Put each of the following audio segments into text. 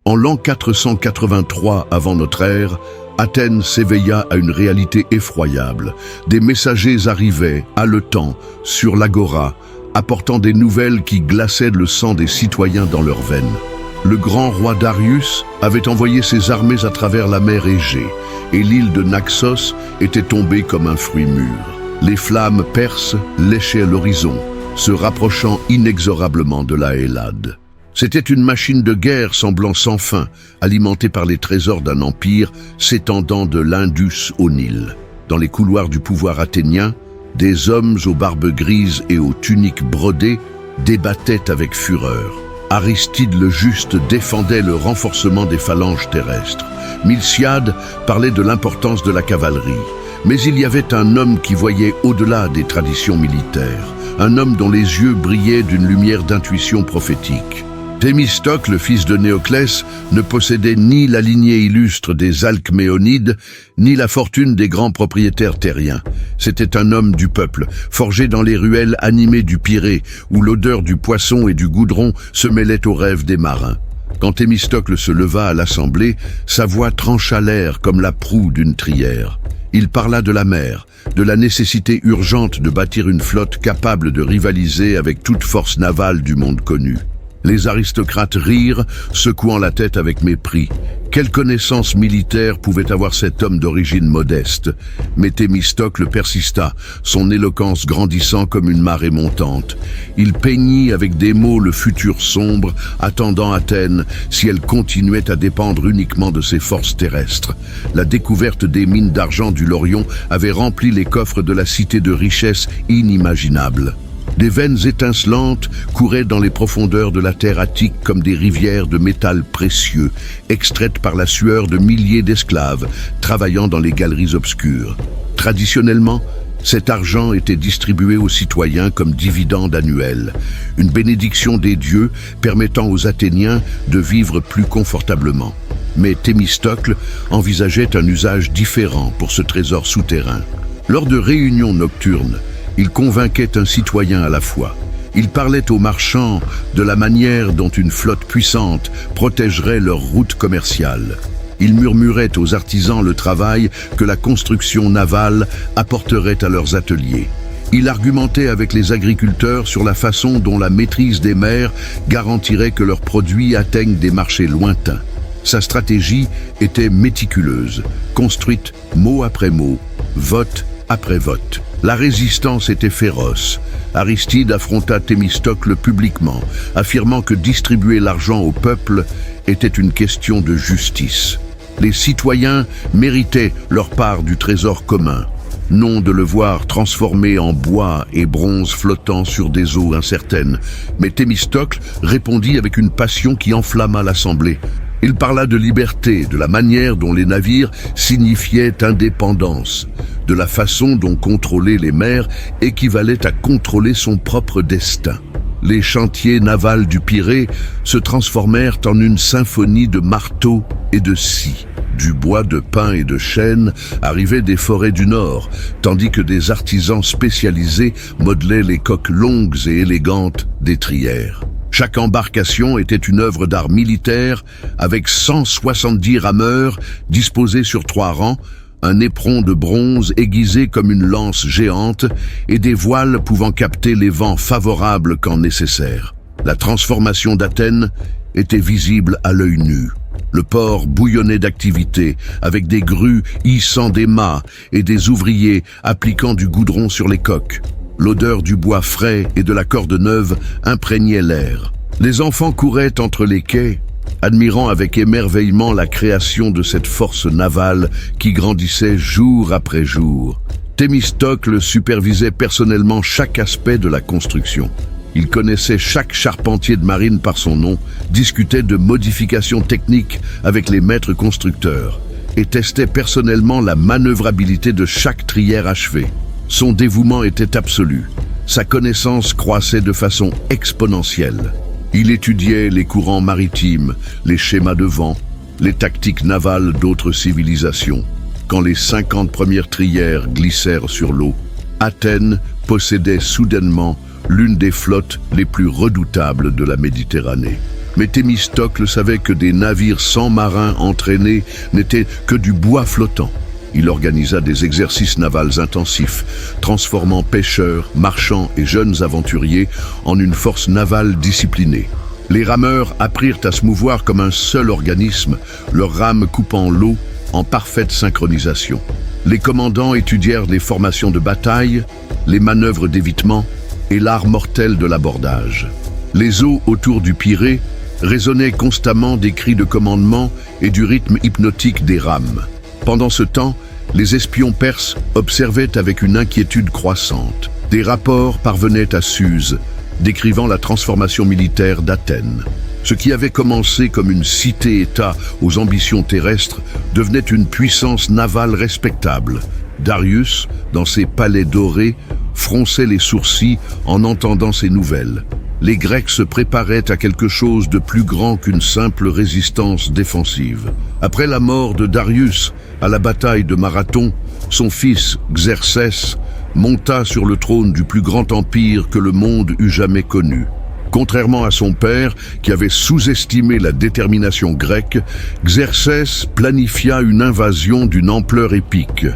En l'an 483 avant notre ère, Athènes s'éveilla à une réalité effroyable. Des messagers arrivaient, haletants, sur l'agora, apportant des nouvelles qui glaçaient le sang des citoyens dans leurs veines. Le grand roi Darius avait envoyé ses armées à travers la mer Égée, et l'île de Naxos était tombée comme un fruit mûr. Les flammes perses léchaient l'horizon, se rapprochant inexorablement de la Hellade. C'était une machine de guerre semblant sans fin, alimentée par les trésors d'un empire s'étendant de l'Indus au Nil. Dans les couloirs du pouvoir athénien, des hommes aux barbes grises et aux tuniques brodées débattaient avec fureur. Aristide le Juste défendait le renforcement des phalanges terrestres. Miltiade parlait de l'importance de la cavalerie. Mais il y avait un homme qui voyait au-delà des traditions militaires, un homme dont les yeux brillaient d'une lumière d'intuition prophétique. Thémistocle, fils de Néoclès, ne possédait ni la lignée illustre des Alcméonides, ni la fortune des grands propriétaires terriens. C'était un homme du peuple, forgé dans les ruelles animées du Pirée, où l'odeur du poisson et du goudron se mêlait aux rêves des marins. Quand Thémistocle se leva à l'assemblée, sa voix trancha l'air comme la proue d'une trière. Il parla de la mer, de la nécessité urgente de bâtir une flotte capable de rivaliser avec toute force navale du monde connu. Les aristocrates rirent, secouant la tête avec mépris. Quelle connaissance militaire pouvait avoir cet homme d'origine modeste? Mais Thémistocle persista, son éloquence grandissant comme une marée montante. Il peignit avec des mots le futur sombre, attendant Athènes si elle continuait à dépendre uniquement de ses forces terrestres. La découverte des mines d'argent du Laurion avait rempli les coffres de la cité de richesses inimaginables. Des veines étincelantes couraient dans les profondeurs de la terre attique comme des rivières de métal précieux, extraites par la sueur de milliers d'esclaves, travaillant dans les galeries obscures. Traditionnellement, cet argent était distribué aux citoyens comme dividende annuel, une bénédiction des dieux permettant aux Athéniens de vivre plus confortablement. Mais Thémistocle envisageait un usage différent pour ce trésor souterrain. Lors de réunions nocturnes, il convainquait un citoyen à la fois. Il parlait aux marchands de la manière dont une flotte puissante protégerait leurs routes commerciales. Il murmurait aux artisans le travail que la construction navale apporterait à leurs ateliers. Il argumentait avec les agriculteurs sur la façon dont la maîtrise des mers garantirait que leurs produits atteignent des marchés lointains. Sa stratégie était méticuleuse, construite mot après mot, vote après vote. La résistance était féroce. Aristide affronta Thémistocle publiquement, affirmant que distribuer l'argent au peuple était une question de justice. Les citoyens méritaient leur part du trésor commun, non de le voir transformé en bois et bronze flottant sur des eaux incertaines. Mais Thémistocle répondit avec une passion qui enflamma l'assemblée. Il parla de liberté, de la manière dont les navires signifiaient indépendance, de la façon dont contrôler les mers équivalait à contrôler son propre destin. Les chantiers navals du Pirée se transformèrent en une symphonie de marteaux et de scies. Du bois de pin et de chêne arrivaient des forêts du Nord, tandis que des artisans spécialisés modelaient les coques longues et élégantes des trières. Chaque embarcation était une œuvre d'art militaire avec 170 rameurs disposés sur 3 rangs, un éperon de bronze aiguisé comme une lance géante et des voiles pouvant capter les vents favorables quand nécessaire. La transformation d'Athènes était visible à l'œil nu. Le port bouillonnait d'activité, avec des grues hissant des mâts et des ouvriers appliquant du goudron sur les coques. L'odeur du bois frais et de la corde neuve imprégnait l'air. Les enfants couraient entre les quais, admirant avec émerveillement la création de cette force navale qui grandissait jour après jour. Thémistocle supervisait personnellement chaque aspect de la construction. Il connaissait chaque charpentier de marine par son nom, discutait de modifications techniques avec les maîtres constructeurs et testait personnellement la manœuvrabilité de chaque trière achevée. Son dévouement était absolu. Sa connaissance croissait de façon exponentielle. Il étudiait les courants maritimes, les schémas de vent, les tactiques navales d'autres civilisations. Quand les 50 premières trières glissèrent sur l'eau, Athènes possédait soudainement l'une des flottes les plus redoutables de la Méditerranée. Mais Thémistocle savait que des navires sans marins entraînés n'étaient que du bois flottant. Il organisa des exercices navals intensifs, transformant pêcheurs, marchands et jeunes aventuriers en une force navale disciplinée. Les rameurs apprirent à se mouvoir comme un seul organisme, leurs rames coupant l'eau en parfaite synchronisation. Les commandants étudièrent les formations de bataille, les manœuvres d'évitement et l'art mortel de l'abordage. Les eaux autour du Pirée résonnaient constamment des cris de commandement et du rythme hypnotique des rames. Pendant ce temps, les espions perses observaient avec une inquiétude croissante. Des rapports parvenaient à Suse, décrivant la transformation militaire d'Athènes. Ce qui avait commencé comme une cité-État aux ambitions terrestres devenait une puissance navale respectable. Darius, dans ses palais dorés, fronçait les sourcils en entendant ces nouvelles. Les Grecs se préparaient à quelque chose de plus grand qu'une simple résistance défensive. Après la mort de Darius, à la bataille de Marathon, son fils Xerxès monta sur le trône du plus grand empire que le monde eût jamais connu. Contrairement à son père, qui avait sous-estimé la détermination grecque, Xerxès planifia une invasion d'une ampleur épique.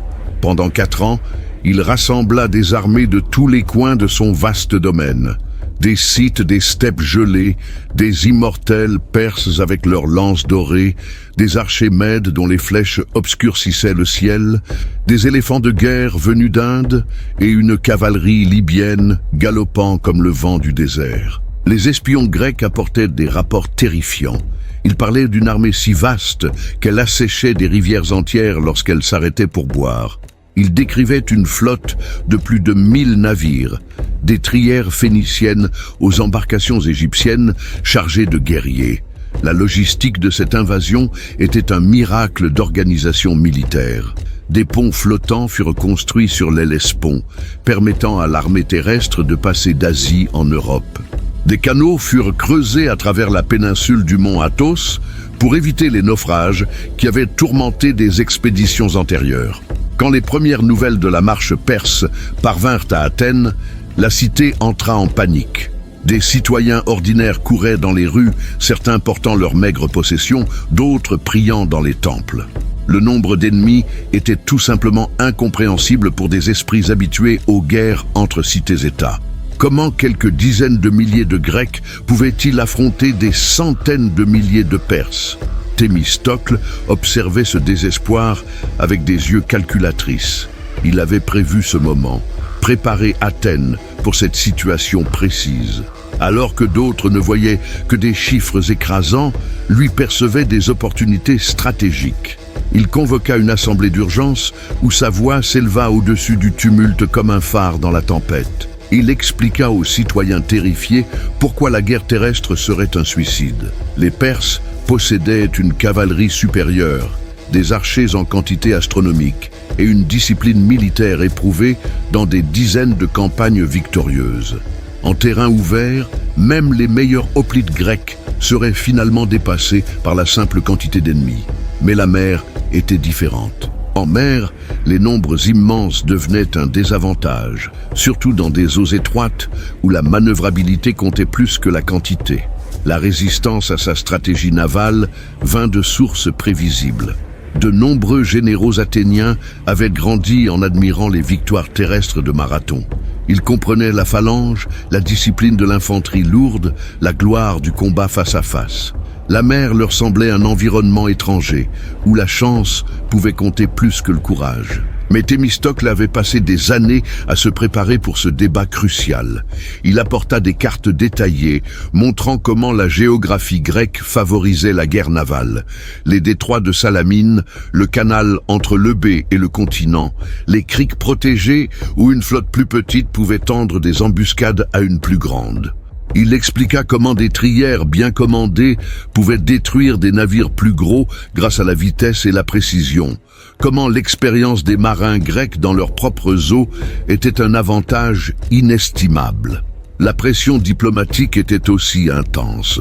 Pendant 4 ans, il rassembla des armées de tous les coins de son vaste domaine. Des Scythes des steppes gelées, des immortels Perses avec leurs lances dorées, des archers Mèdes dont les flèches obscurcissaient le ciel, des éléphants de guerre venus d'Inde et une cavalerie libyenne galopant comme le vent du désert. Les espions grecs apportaient des rapports terrifiants. Ils parlaient d'une armée si vaste qu'elle asséchait des rivières entières lorsqu'elle s'arrêtait pour boire. Ils décrivaient une flotte de plus de 1000 navires, des trières phéniciennes aux embarcations égyptiennes chargées de guerriers. La logistique de cette invasion était un miracle d'organisation militaire. Des ponts flottants furent construits sur l'Hellespont, permettant à l'armée terrestre de passer d'Asie en Europe. Des canaux furent creusés à travers la péninsule du mont Athos pour éviter les naufrages qui avaient tourmenté des expéditions antérieures. Quand les premières nouvelles de la marche perse parvinrent à Athènes, la cité entra en panique. Des citoyens ordinaires couraient dans les rues, certains portant leurs maigres possessions, d'autres priant dans les temples. Le nombre d'ennemis était tout simplement incompréhensible pour des esprits habitués aux guerres entre cités-États. Comment quelques dizaines de milliers de Grecs pouvaient-ils affronter des centaines de milliers de Perses ? Thémistocle observait ce désespoir avec des yeux calculatrices. Il avait prévu ce moment, préparé Athènes pour cette situation précise. Alors que d'autres ne voyaient que des chiffres écrasants, lui percevait des opportunités stratégiques. Il convoqua une assemblée d'urgence où sa voix s'éleva au-dessus du tumulte comme un phare dans la tempête. Il expliqua aux citoyens terrifiés pourquoi la guerre terrestre serait un suicide. Les Perses possédaient une cavalerie supérieure, des archers en quantité astronomique et une discipline militaire éprouvée dans des dizaines de campagnes victorieuses. En terrain ouvert, même les meilleurs hoplites grecs seraient finalement dépassés par la simple quantité d'ennemis. Mais la mer était différente. En mer, les nombres immenses devenaient un désavantage, surtout dans des eaux étroites où la manœuvrabilité comptait plus que la quantité. La résistance à sa stratégie navale vint de sources prévisibles. De nombreux généraux athéniens avaient grandi en admirant les victoires terrestres de Marathon. Ils comprenaient la phalange, la discipline de l'infanterie lourde, la gloire du combat face à face. La mer leur semblait un environnement étranger, où la chance pouvait compter plus que le courage. Mais Thémistocle avait passé des années à se préparer pour ce débat crucial. Il apporta des cartes détaillées, montrant comment la géographie grecque favorisait la guerre navale. Les détroits de Salamine, le canal entre l'Eubée et le continent, les criques protégées où une flotte plus petite pouvait tendre des embuscades à une plus grande. Il expliqua comment des trières bien commandées pouvaient détruire des navires plus gros grâce à la vitesse et la précision. Comment l'expérience des marins grecs dans leurs propres eaux était un avantage inestimable. La pression diplomatique était aussi intense.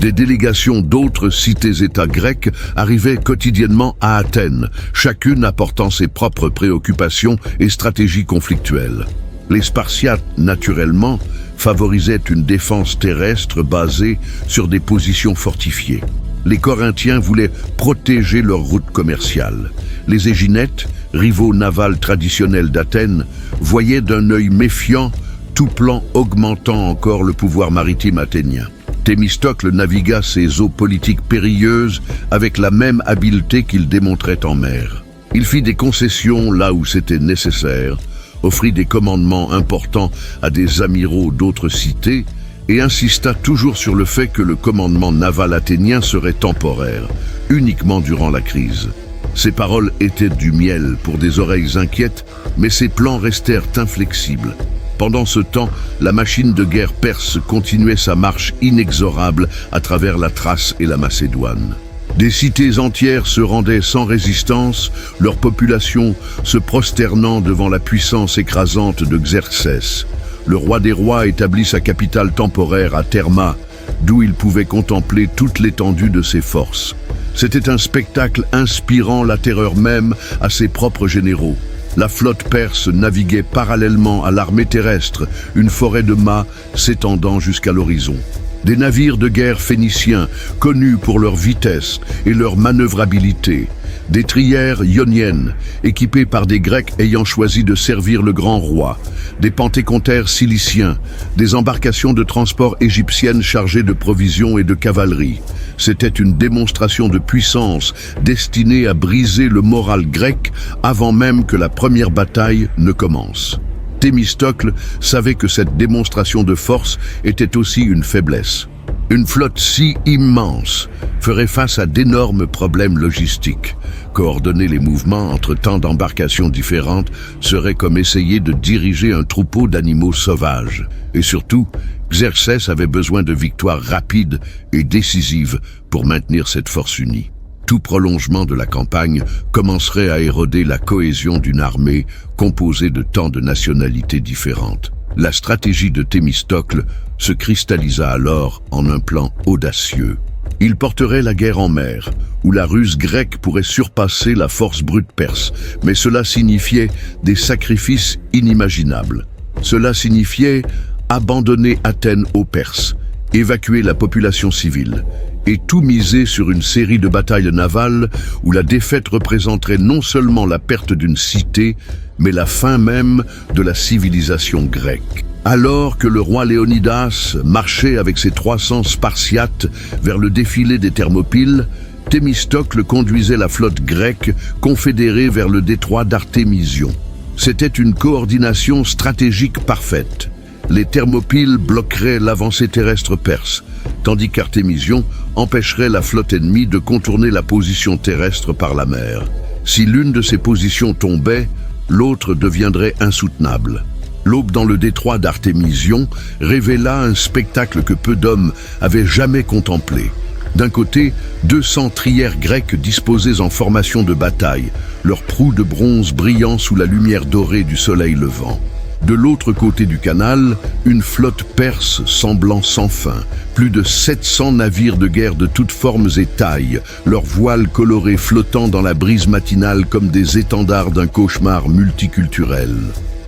Des délégations d'autres cités-États grecs arrivaient quotidiennement à Athènes, chacune apportant ses propres préoccupations et stratégies conflictuelles. Les Spartiates, naturellement, favorisaient une défense terrestre basée sur des positions fortifiées. Les Corinthiens voulaient protéger leur route commerciale. Les Éginettes, rivaux navals traditionnels d'Athènes, voyaient d'un œil méfiant tout plan augmentant encore le pouvoir maritime athénien. Thémistocle navigua ces eaux politiques périlleuses avec la même habileté qu'il démontrait en mer. Il fit des concessions là où c'était nécessaire, offrit des commandements importants à des amiraux d'autres cités et insista toujours sur le fait que le commandement naval athénien serait temporaire, uniquement durant la crise. Ces paroles étaient du miel pour des oreilles inquiètes, mais ses plans restèrent inflexibles. Pendant ce temps, la machine de guerre perse continuait sa marche inexorable à travers la Thrace et la Macédoine. Des cités entières se rendaient sans résistance, leur population se prosternant devant la puissance écrasante de Xerxès. Le roi des rois établit sa capitale temporaire à Therma, d'où il pouvait contempler toute l'étendue de ses forces. C'était un spectacle inspirant la terreur même à ses propres généraux. La flotte perse naviguait parallèlement à l'armée terrestre, une forêt de mâts s'étendant jusqu'à l'horizon. Des navires de guerre phéniciens, connus pour leur vitesse et leur manœuvrabilité. Des trières ioniennes, équipées par des Grecs ayant choisi de servir le grand roi. Des pentécontaires ciliciens, des embarcations de transport égyptiennes chargées de provisions et de cavalerie. C'était une démonstration de puissance destinée à briser le moral grec avant même que la première bataille ne commence. Thémistocle savait que cette démonstration de force était aussi une faiblesse. Une flotte si immense ferait face à d'énormes problèmes logistiques. Coordonner les mouvements entre tant d'embarcations différentes serait comme essayer de diriger un troupeau d'animaux sauvages. Et surtout, Xerxès avait besoin de victoires rapides et décisives pour maintenir cette force unie. Tout prolongement de la campagne commencerait à éroder la cohésion d'une armée composée de tant de nationalités différentes. La stratégie de Thémistocle se cristallisa alors en un plan audacieux. Il porterait la guerre en mer, où la ruse grecque pourrait surpasser la force brute perse, mais cela signifiait des sacrifices inimaginables. Cela signifiait abandonner Athènes aux Perses, évacuer la population civile, et tout miser sur une série de batailles navales où la défaite représenterait non seulement la perte d'une cité, mais la fin même de la civilisation grecque. Alors que le roi Léonidas marchait avec ses 300 Spartiates vers le défilé des Thermopyles, Thémistocle conduisait la flotte grecque confédérée vers le détroit d'Artémision. C'était une coordination stratégique parfaite. Les Thermopyles bloqueraient l'avancée terrestre perse, tandis qu'Artémision empêcherait la flotte ennemie de contourner la position terrestre par la mer. Si l'une de ces positions tombait, l'autre deviendrait insoutenable. L'aube dans le détroit d'Artémision révéla un spectacle que peu d'hommes avaient jamais contemplé. D'un côté, 200 trières grecques disposées en formation de bataille, leurs proues de bronze brillant sous la lumière dorée du soleil levant. De l'autre côté du canal, une flotte perse semblant sans fin. Plus de 700 navires de guerre de toutes formes et tailles, leurs voiles colorées flottant dans la brise matinale comme des étendards d'un cauchemar multiculturel.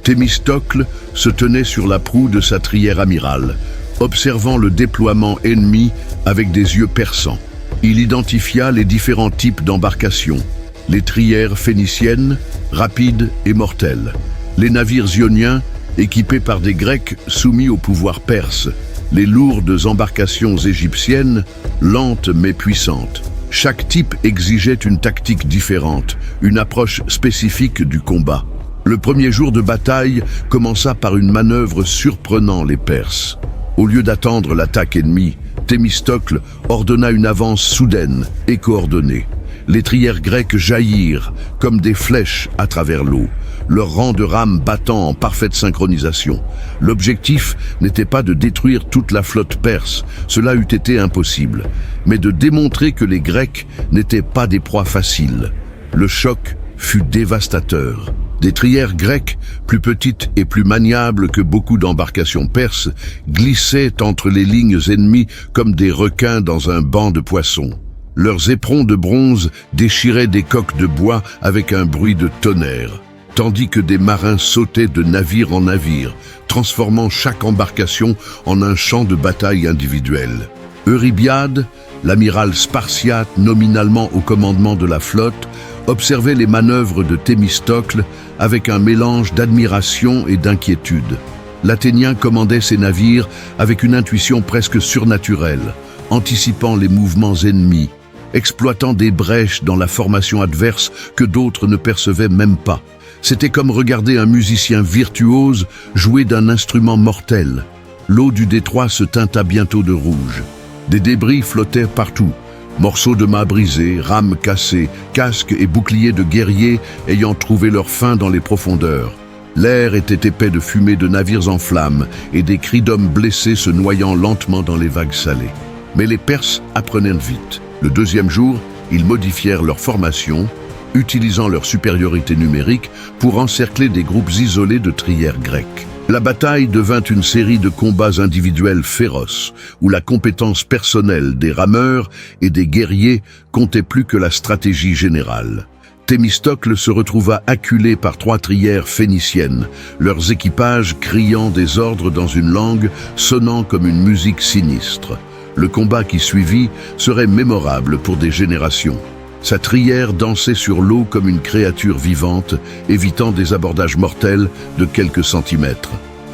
Thémistocle se tenait sur la proue de sa trière amirale, observant le déploiement ennemi avec des yeux perçants. Il identifia les différents types d'embarcations. Les trières phéniciennes, rapides et mortelles. Les navires ioniens, équipés par des Grecs soumis au pouvoir perse. Les lourdes embarcations égyptiennes, lentes mais puissantes. Chaque type exigeait une tactique différente, une approche spécifique du combat. Le premier jour de bataille commença par une manœuvre surprenant les Perses. Au lieu d'attendre l'attaque ennemie, Thémistocle ordonna une avance soudaine et coordonnée. Les trières grecques jaillirent comme des flèches à travers l'eau, leurs rangs de rames battant en parfaite synchronisation. L'objectif n'était pas de détruire toute la flotte perse, cela eût été impossible, mais de démontrer que les Grecs n'étaient pas des proies faciles. Le choc fut dévastateur. Des trières grecques, plus petites et plus maniables que beaucoup d'embarcations perses, glissaient entre les lignes ennemies comme des requins dans un banc de poissons. Leurs éperons de bronze déchiraient des coques de bois avec un bruit de tonnerre. tandis que des marins sautaient de navire en navire, transformant chaque embarcation en un champ de bataille individuel. Eurybiade, l'amiral spartiate nominalement au commandement de la flotte, observait les manœuvres de Thémistocle avec un mélange d'admiration et d'inquiétude. L'Athénien commandait ses navires avec une intuition presque surnaturelle, anticipant les mouvements ennemis, exploitant des brèches dans la formation adverse que d'autres ne percevaient même pas. C'était comme regarder un musicien virtuose jouer d'un instrument mortel. L'eau du détroit se teinta bientôt de rouge. Des débris flottèrent partout. Morceaux de mâts brisés, rames cassées, casques et boucliers de guerriers ayant trouvé leur fin dans les profondeurs. L'air était épais de fumée de navires en flammes et des cris d'hommes blessés se noyant lentement dans les vagues salées. Mais les Perses apprenèrent vite. Le deuxième jour, ils modifièrent leur formation, utilisant leur supériorité numérique pour encercler des groupes isolés de trières grecques. La bataille devint une série de combats individuels féroces, où la compétence personnelle des rameurs et des guerriers comptait plus que la stratégie générale. Thémistocle se retrouva acculé par 3 trières phéniciennes, leurs équipages criant des ordres dans une langue sonnant comme une musique sinistre. Le combat qui suivit serait mémorable pour des générations. Sa trière dansait sur l'eau comme une créature vivante, évitant des abordages mortels de quelques centimètres.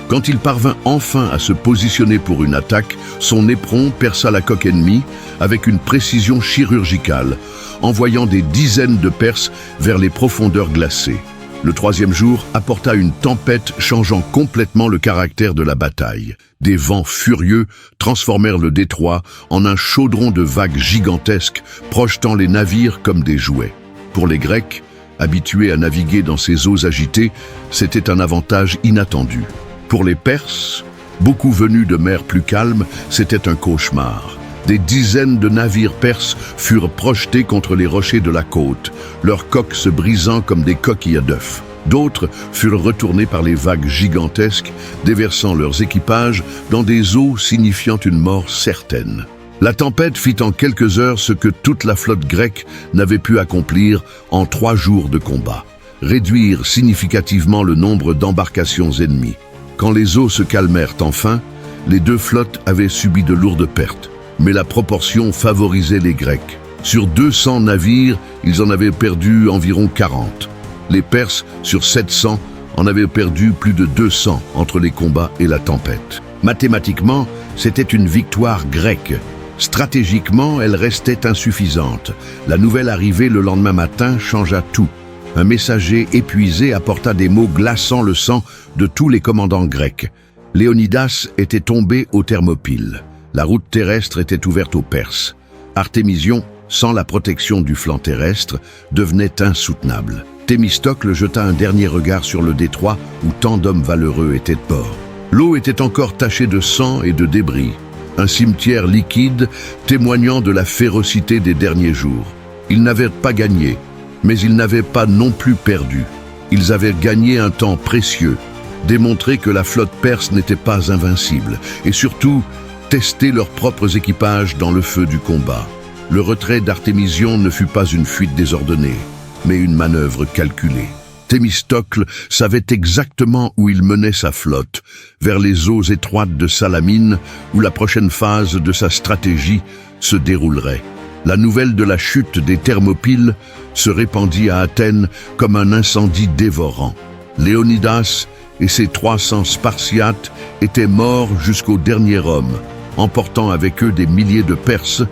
Quand il parvint enfin à se positionner pour une attaque, son éperon perça la coque ennemie avec une précision chirurgicale, envoyant des dizaines de Perses vers les profondeurs glacées. Le troisième jour apporta une tempête changeant complètement le caractère de la bataille. Des vents furieux transformèrent le détroit en un chaudron de vagues gigantesques, projetant les navires comme des jouets. Pour les Grecs, habitués à naviguer dans ces eaux agitées, c'était un avantage inattendu. Pour les Perses, beaucoup venus de mers plus calmes, c'était un cauchemar. Des dizaines de navires perses furent projetés contre les rochers de la côte, leurs coques se brisant comme des coquilles à d'œufs. D'autres furent retournés par les vagues gigantesques, déversant leurs équipages dans des eaux signifiant une mort certaine. La tempête fit en quelques heures ce que toute la flotte grecque n'avait pu accomplir en 3 jours de combat: réduire significativement le nombre d'embarcations ennemies. Quand les eaux se calmèrent enfin, les 2 flottes avaient subi de lourdes pertes. Mais la proportion favorisait les Grecs. Sur 200 navires, ils en avaient perdu environ 40. Les Perses, sur 700, en avaient perdu plus de 200 entre les combats et la tempête. Mathématiquement, c'était une victoire grecque. Stratégiquement, elle restait insuffisante. La nouvelle arrivée le lendemain matin changea tout. Un messager épuisé apporta des mots glaçant le sang de tous les commandants grecs. Léonidas était tombé aux Thermopyles. La route terrestre était ouverte aux Perses. Artémision, sans la protection du flanc terrestre, devenait insoutenable. Thémistocle jeta un dernier regard sur le détroit où tant d'hommes valeureux étaient morts. L'eau était encore tachée de sang et de débris, un cimetière liquide témoignant de la férocité des derniers jours. Ils n'avaient pas gagné, mais ils n'avaient pas non plus perdu. Ils avaient gagné un temps précieux, démontré que la flotte perse n'était pas invincible, et surtout, tester leurs propres équipages dans le feu du combat. Le retrait d'Artémision ne fut pas une fuite désordonnée, mais une manœuvre calculée. Thémistocle savait exactement où il menait sa flotte, vers les eaux étroites de Salamine, où la prochaine phase de sa stratégie se déroulerait. La nouvelle de la chute des Thermopyles se répandit à Athènes comme un incendie dévorant. Léonidas et ses 300 Spartiates étaient morts jusqu'au dernier homme, emportant avec eux des milliers de Perses,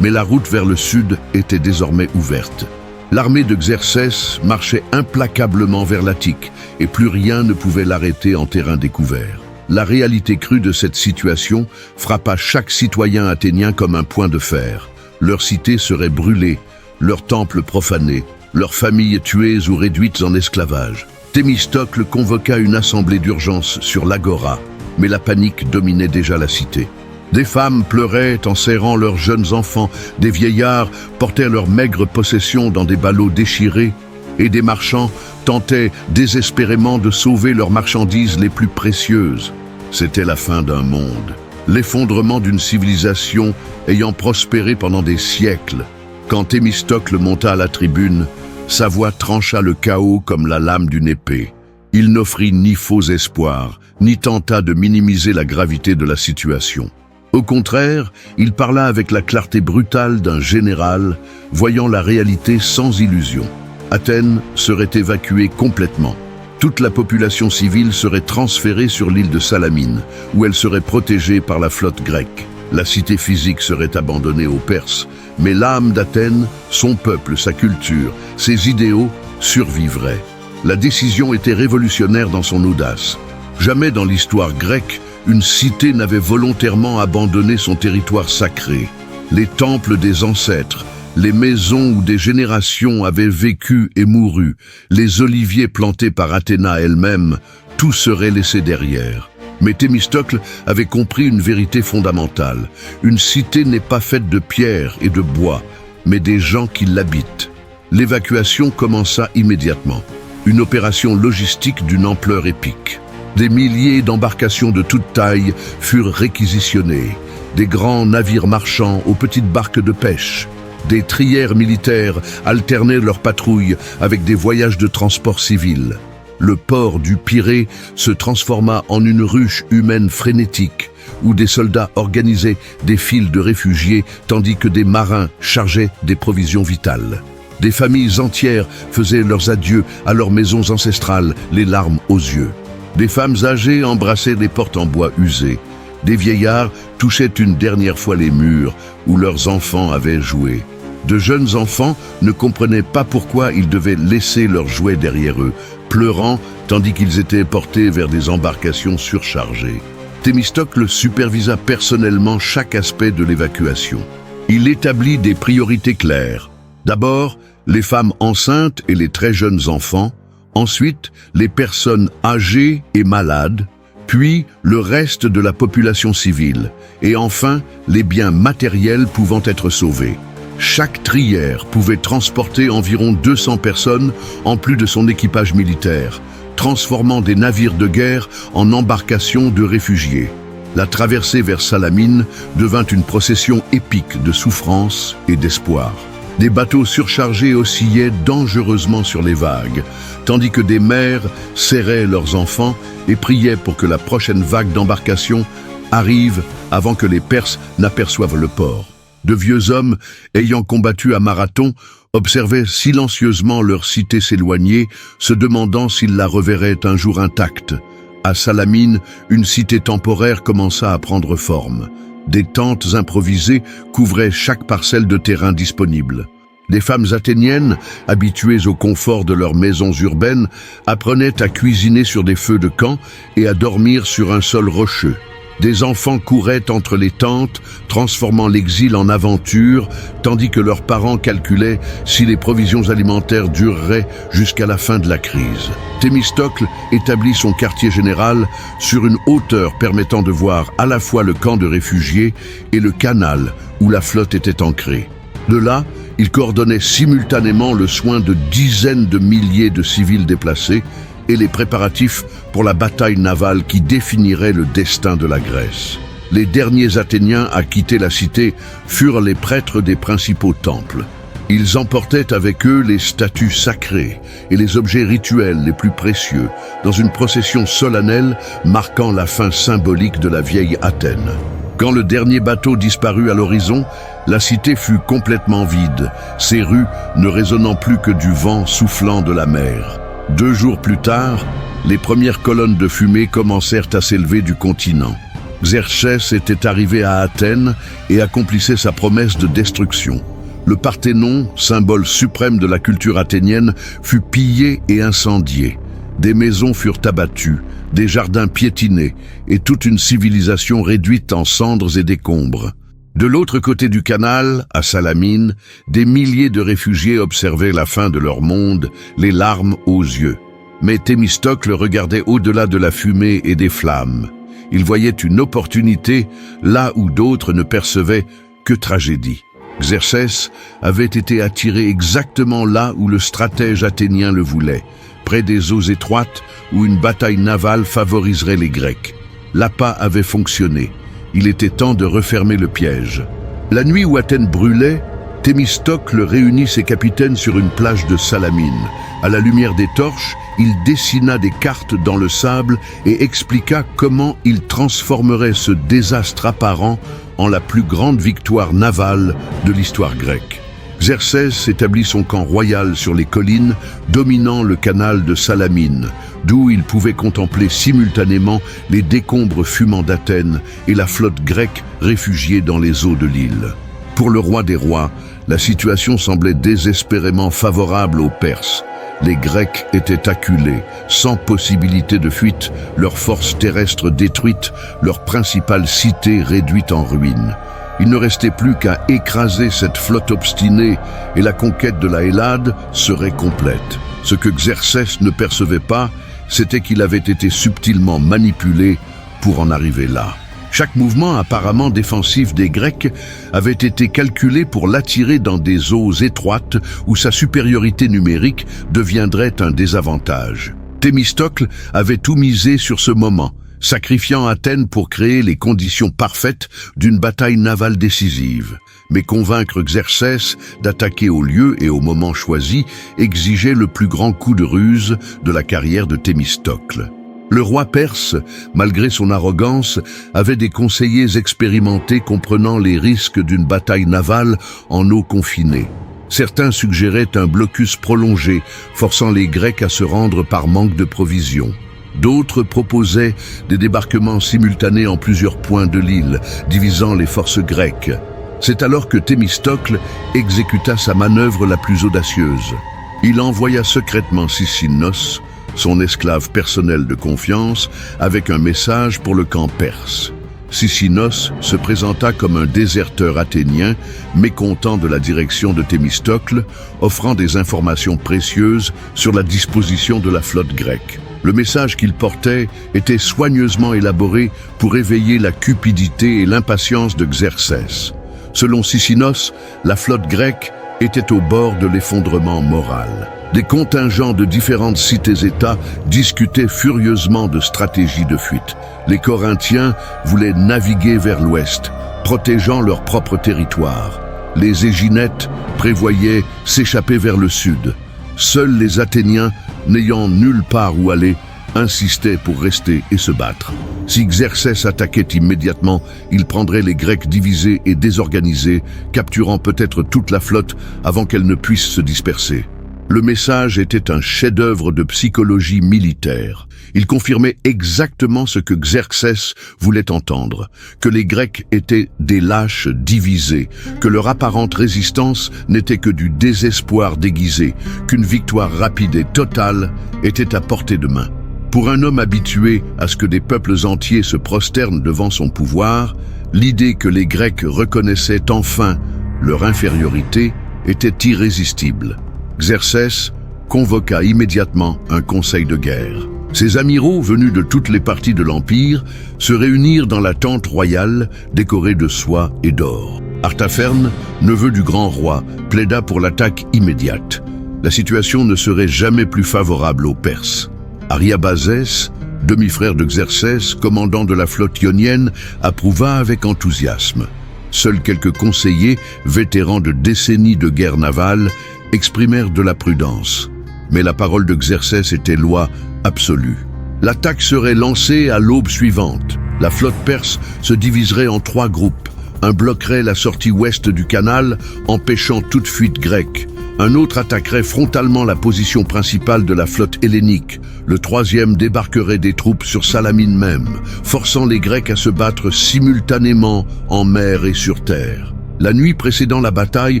mais la route vers le sud était désormais ouverte. L'armée de Xerxès marchait implacablement vers l'Attique, et plus rien ne pouvait l'arrêter en terrain découvert. La réalité crue de cette situation frappa chaque citoyen athénien comme un point de fer. Leurs cités seraient brûlées, leurs temples profanés, leurs familles tuées ou réduites en esclavage. Thémistocle convoqua une assemblée d'urgence sur l'agora, mais la panique dominait déjà la cité. Des femmes pleuraient en serrant leurs jeunes enfants, des vieillards portaient leurs maigres possessions dans des ballots déchirés, et des marchands tentaient désespérément de sauver leurs marchandises les plus précieuses. C'était la fin d'un monde, l'effondrement d'une civilisation ayant prospéré pendant des siècles. Quand Thémistocle monta à la tribune, sa voix trancha le chaos comme la lame d'une épée. Il n'offrit ni faux espoirs, ni tenta de minimiser la gravité de la situation. Au contraire, il parla avec la clarté brutale d'un général, voyant la réalité sans illusion. Athènes serait évacuée complètement. Toute la population civile serait transférée sur l'île de Salamine, où elle serait protégée par la flotte grecque. La cité physique serait abandonnée aux Perses, mais l'âme d'Athènes, son peuple, sa culture, ses idéaux survivraient. La décision était révolutionnaire dans son audace. Jamais dans l'histoire grecque, une cité n'avait volontairement abandonné son territoire sacré. Les temples des ancêtres, les maisons où des générations avaient vécu et mouru, les oliviers plantés par Athéna elle-même, tout serait laissé derrière. Mais Thémistocle avait compris une vérité fondamentale. Une cité n'est pas faite de pierre et de bois, mais des gens qui l'habitent. L'évacuation commença immédiatement. Une opération logistique d'une ampleur épique. Des milliers d'embarcations de toute taille furent réquisitionnées. Des grands navires marchands aux petites barques de pêche. Des trières militaires alternaient leurs patrouilles avec des voyages de transport civil. Le port du Pirée se transforma en une ruche humaine frénétique, où des soldats organisaient des files de réfugiés tandis que des marins chargeaient des provisions vitales. Des familles entières faisaient leurs adieux à leurs maisons ancestrales, les larmes aux yeux. Des femmes âgées embrassaient les portes en bois usées. Des vieillards touchaient une dernière fois les murs où leurs enfants avaient joué. De jeunes enfants ne comprenaient pas pourquoi ils devaient laisser leurs jouets derrière eux, pleurant tandis qu'ils étaient portés vers des embarcations surchargées. Thémistocle supervisa personnellement chaque aspect de l'évacuation. Il établit des priorités claires. D'abord, les femmes enceintes et les très jeunes enfants. Ensuite, les personnes âgées et malades, puis le reste de la population civile, et enfin, les biens matériels pouvant être sauvés. Chaque trière pouvait transporter environ 200 personnes en plus de son équipage militaire, transformant des navires de guerre en embarcations de réfugiés. La traversée vers Salamine devint une procession épique de souffrance et d'espoir. Des bateaux surchargés oscillaient dangereusement sur les vagues, tandis que des mères serraient leurs enfants et priaient pour que la prochaine vague d'embarcations arrive avant que les Perses n'aperçoivent le port. De vieux hommes, ayant combattu à Marathon, observaient silencieusement leur cité s'éloigner, se demandant s'ils la reverraient un jour intacte. À Salamine, une cité temporaire commença à prendre forme. Des tentes improvisées couvraient chaque parcelle de terrain disponible. Des femmes athéniennes, habituées au confort de leurs maisons urbaines, apprenaient à cuisiner sur des feux de camp et à dormir sur un sol rocheux. Des enfants couraient entre les tentes, transformant l'exil en aventure, tandis que leurs parents calculaient si les provisions alimentaires dureraient jusqu'à la fin de la crise. Thémistocle établit son quartier général sur une hauteur permettant de voir à la fois le camp de réfugiés et le canal où la flotte était ancrée. De là, il coordonnait simultanément le soin de dizaines de milliers de civils déplacés et les préparatifs pour la bataille navale qui définirait le destin de la Grèce. Les derniers Athéniens à quitter la cité furent les prêtres des principaux temples. Ils emportaient avec eux les statues sacrées et les objets rituels les plus précieux dans une procession solennelle marquant la fin symbolique de la vieille Athènes. Quand le dernier bateau disparut à l'horizon, la cité fut complètement vide, ses rues ne résonnant plus que du vent soufflant de la mer. 2 jours plus tard, les premières colonnes de fumée commencèrent à s'élever du continent. Xerxès était arrivé à Athènes et accomplissait sa promesse de destruction. Le Parthénon, symbole suprême de la culture athénienne, fut pillé et incendié. Des maisons furent abattues, des jardins piétinés et toute une civilisation réduite en cendres et décombres. De l'autre côté du canal, à Salamine, des milliers de réfugiés observaient la fin de leur monde, les larmes aux yeux. Mais Thémistocle regardait au-delà de la fumée et des flammes. Il voyait une opportunité là où d'autres ne percevaient que tragédie. Xerxès avait été attiré exactement là où le stratège athénien le voulait, près des eaux étroites où une bataille navale favoriserait les Grecs. L'appât avait fonctionné. Il était temps de refermer le piège. La nuit où Athènes brûlait, Thémistocle réunit ses capitaines sur une plage de Salamine. À la lumière des torches, il dessina des cartes dans le sable et expliqua comment il transformerait ce désastre apparent en la plus grande victoire navale de l'histoire grecque. Xerxès établit son camp royal sur les collines, dominant le canal de Salamine, d'où il pouvait contempler simultanément les décombres fumants d'Athènes et la flotte grecque réfugiée dans les eaux de l'île. Pour le roi des rois, la situation semblait désespérément favorable aux Perses. Les Grecs étaient acculés, sans possibilité de fuite, leurs forces terrestres détruites, leur principale cité réduite en ruines. Il ne restait plus qu'à écraser cette flotte obstinée et la conquête de la Hellade serait complète. Ce que Xerxès ne percevait pas, c'était qu'il avait été subtilement manipulé pour en arriver là. Chaque mouvement apparemment défensif des Grecs avait été calculé pour l'attirer dans des eaux étroites où sa supériorité numérique deviendrait un désavantage. Thémistocle avait tout misé sur ce moment, sacrifiant Athènes pour créer les conditions parfaites d'une bataille navale décisive. Mais convaincre Xerxès d'attaquer au lieu et au moment choisi exigeait le plus grand coup de ruse de la carrière de Thémistocle. Le roi perse, malgré son arrogance, avait des conseillers expérimentés comprenant les risques d'une bataille navale en eau confinée. Certains suggéraient un blocus prolongé, forçant les Grecs à se rendre par manque de provisions. D'autres proposaient des débarquements simultanés en plusieurs points de l'île, divisant les forces grecques. C'est alors que Thémistocle exécuta sa manœuvre la plus audacieuse. Il envoya secrètement Sicinos, son esclave personnel de confiance, avec un message pour le camp perse. Sicinos se présenta comme un déserteur athénien, mécontent de la direction de Thémistocle, offrant des informations précieuses sur la disposition de la flotte grecque. Le message qu'il portait était soigneusement élaboré pour éveiller la cupidité et l'impatience de Xerxès. Selon Sicinos, la flotte grecque était au bord de l'effondrement moral. Des contingents de différentes cités-États discutaient furieusement de stratégies de fuite. Les Corinthiens voulaient naviguer vers l'ouest, protégeant leur propre territoire. Les Éginettes prévoyaient s'échapper vers le sud. Seuls les Athéniens, n'ayant nulle part où aller, insistaient pour rester et se battre. Si Xerxès attaquait immédiatement, il prendrait les Grecs divisés et désorganisés, capturant peut-être toute la flotte avant qu'elle ne puisse se disperser. Le message était un chef-d'œuvre de psychologie militaire. Il confirmait exactement ce que Xerxès voulait entendre, que les Grecs étaient des lâches divisés, que leur apparente résistance n'était que du désespoir déguisé, qu'une victoire rapide et totale était à portée de main. Pour un homme habitué à ce que des peuples entiers se prosternent devant son pouvoir, l'idée que les Grecs reconnaissaient enfin leur infériorité était irrésistible. Xerxès convoqua immédiatement un conseil de guerre. Ses amiraux, venus de toutes les parties de l'Empire, se réunirent dans la tente royale décorée de soie et d'or. Artapherne, neveu du grand roi, plaida pour l'attaque immédiate. La situation ne serait jamais plus favorable aux Perses. Ariabazès, demi-frère de Xerxès, commandant de la flotte ionienne, approuva avec enthousiasme. Seuls quelques conseillers, vétérans de décennies de guerre navale, exprimèrent de la prudence. Mais la parole de Xerxès était loi absolue. L'attaque serait lancée à l'aube suivante. La flotte perse se diviserait en 3 groupes. Un bloquerait la sortie ouest du canal, empêchant toute fuite grecque. Un autre attaquerait frontalement la position principale de la flotte hellénique. Le 3e débarquerait des troupes sur Salamine même, forçant les Grecs à se battre simultanément en mer et sur terre. La nuit précédant la bataille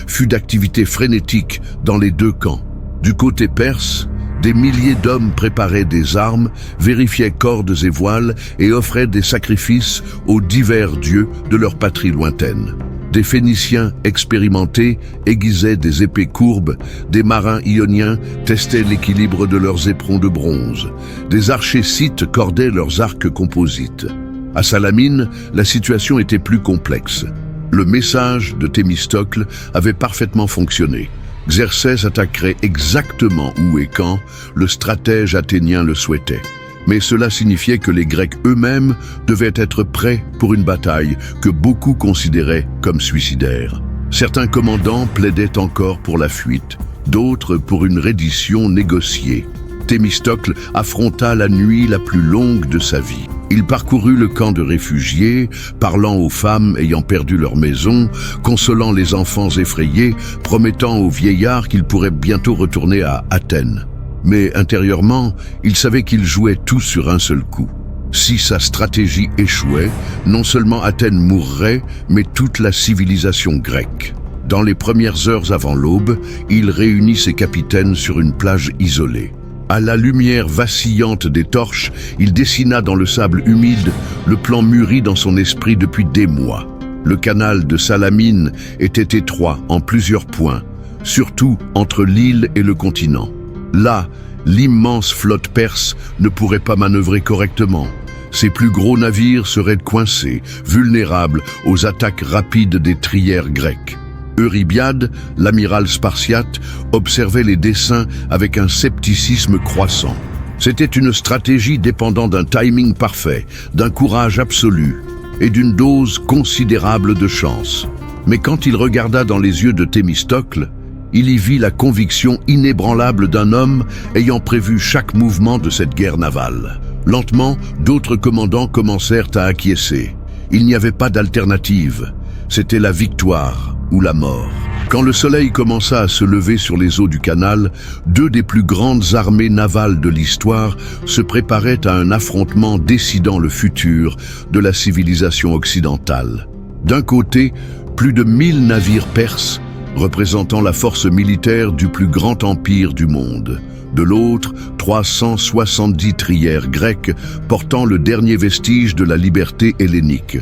fut d'activité frénétique dans les 2 camps. Du côté perse, des milliers d'hommes préparaient des armes, vérifiaient cordes et voiles et offraient des sacrifices aux divers dieux de leur patrie lointaine. Des Phéniciens expérimentés aiguisaient des épées courbes, des marins ioniens testaient l'équilibre de leurs éperons de bronze, des archers scythes cordaient leurs arcs composites. À Salamine, la situation était plus complexe. Le message de Thémistocle avait parfaitement fonctionné. Xerxès attaquerait exactement où et quand le stratège athénien le souhaitait. Mais cela signifiait que les Grecs eux-mêmes devaient être prêts pour une bataille que beaucoup considéraient comme suicidaire. Certains commandants plaidaient encore pour la fuite, d'autres pour une reddition négociée. Thémistocle affronta la nuit la plus longue de sa vie. Il parcourut le camp de réfugiés, parlant aux femmes ayant perdu leur maison, consolant les enfants effrayés, promettant aux vieillards qu'il pourrait bientôt retourner à Athènes. Mais intérieurement, il savait qu'il jouait tout sur un seul coup. Si sa stratégie échouait, non seulement Athènes mourrait, mais toute la civilisation grecque. Dans les premières heures avant l'aube, il réunit ses capitaines sur une plage isolée. À la lumière vacillante des torches, il dessina dans le sable humide le plan mûri dans son esprit depuis des mois. Le canal de Salamine était étroit en plusieurs points, surtout entre l'île et le continent. Là, l'immense flotte perse ne pourrait pas manœuvrer correctement. Ses plus gros navires seraient coincés, vulnérables aux attaques rapides des trières grecques. Eurybiade, l'amiral spartiate, observait les desseins avec un scepticisme croissant. C'était une stratégie dépendant d'un timing parfait, d'un courage absolu et d'une dose considérable de chance. Mais quand il regarda dans les yeux de Thémistocle, il y vit la conviction inébranlable d'un homme ayant prévu chaque mouvement de cette guerre navale. Lentement, d'autres commandants commencèrent à acquiescer. Il n'y avait pas d'alternative. C'était la victoire ou la mort. Quand le soleil commença à se lever sur les eaux du canal, deux des plus grandes armées navales de l'histoire se préparaient à un affrontement décidant le futur de la civilisation occidentale. D'un côté, plus de 1000 navires perses, représentant la force militaire du plus grand empire du monde. De l'autre, 370 trières grecques portant le dernier vestige de la liberté hellénique.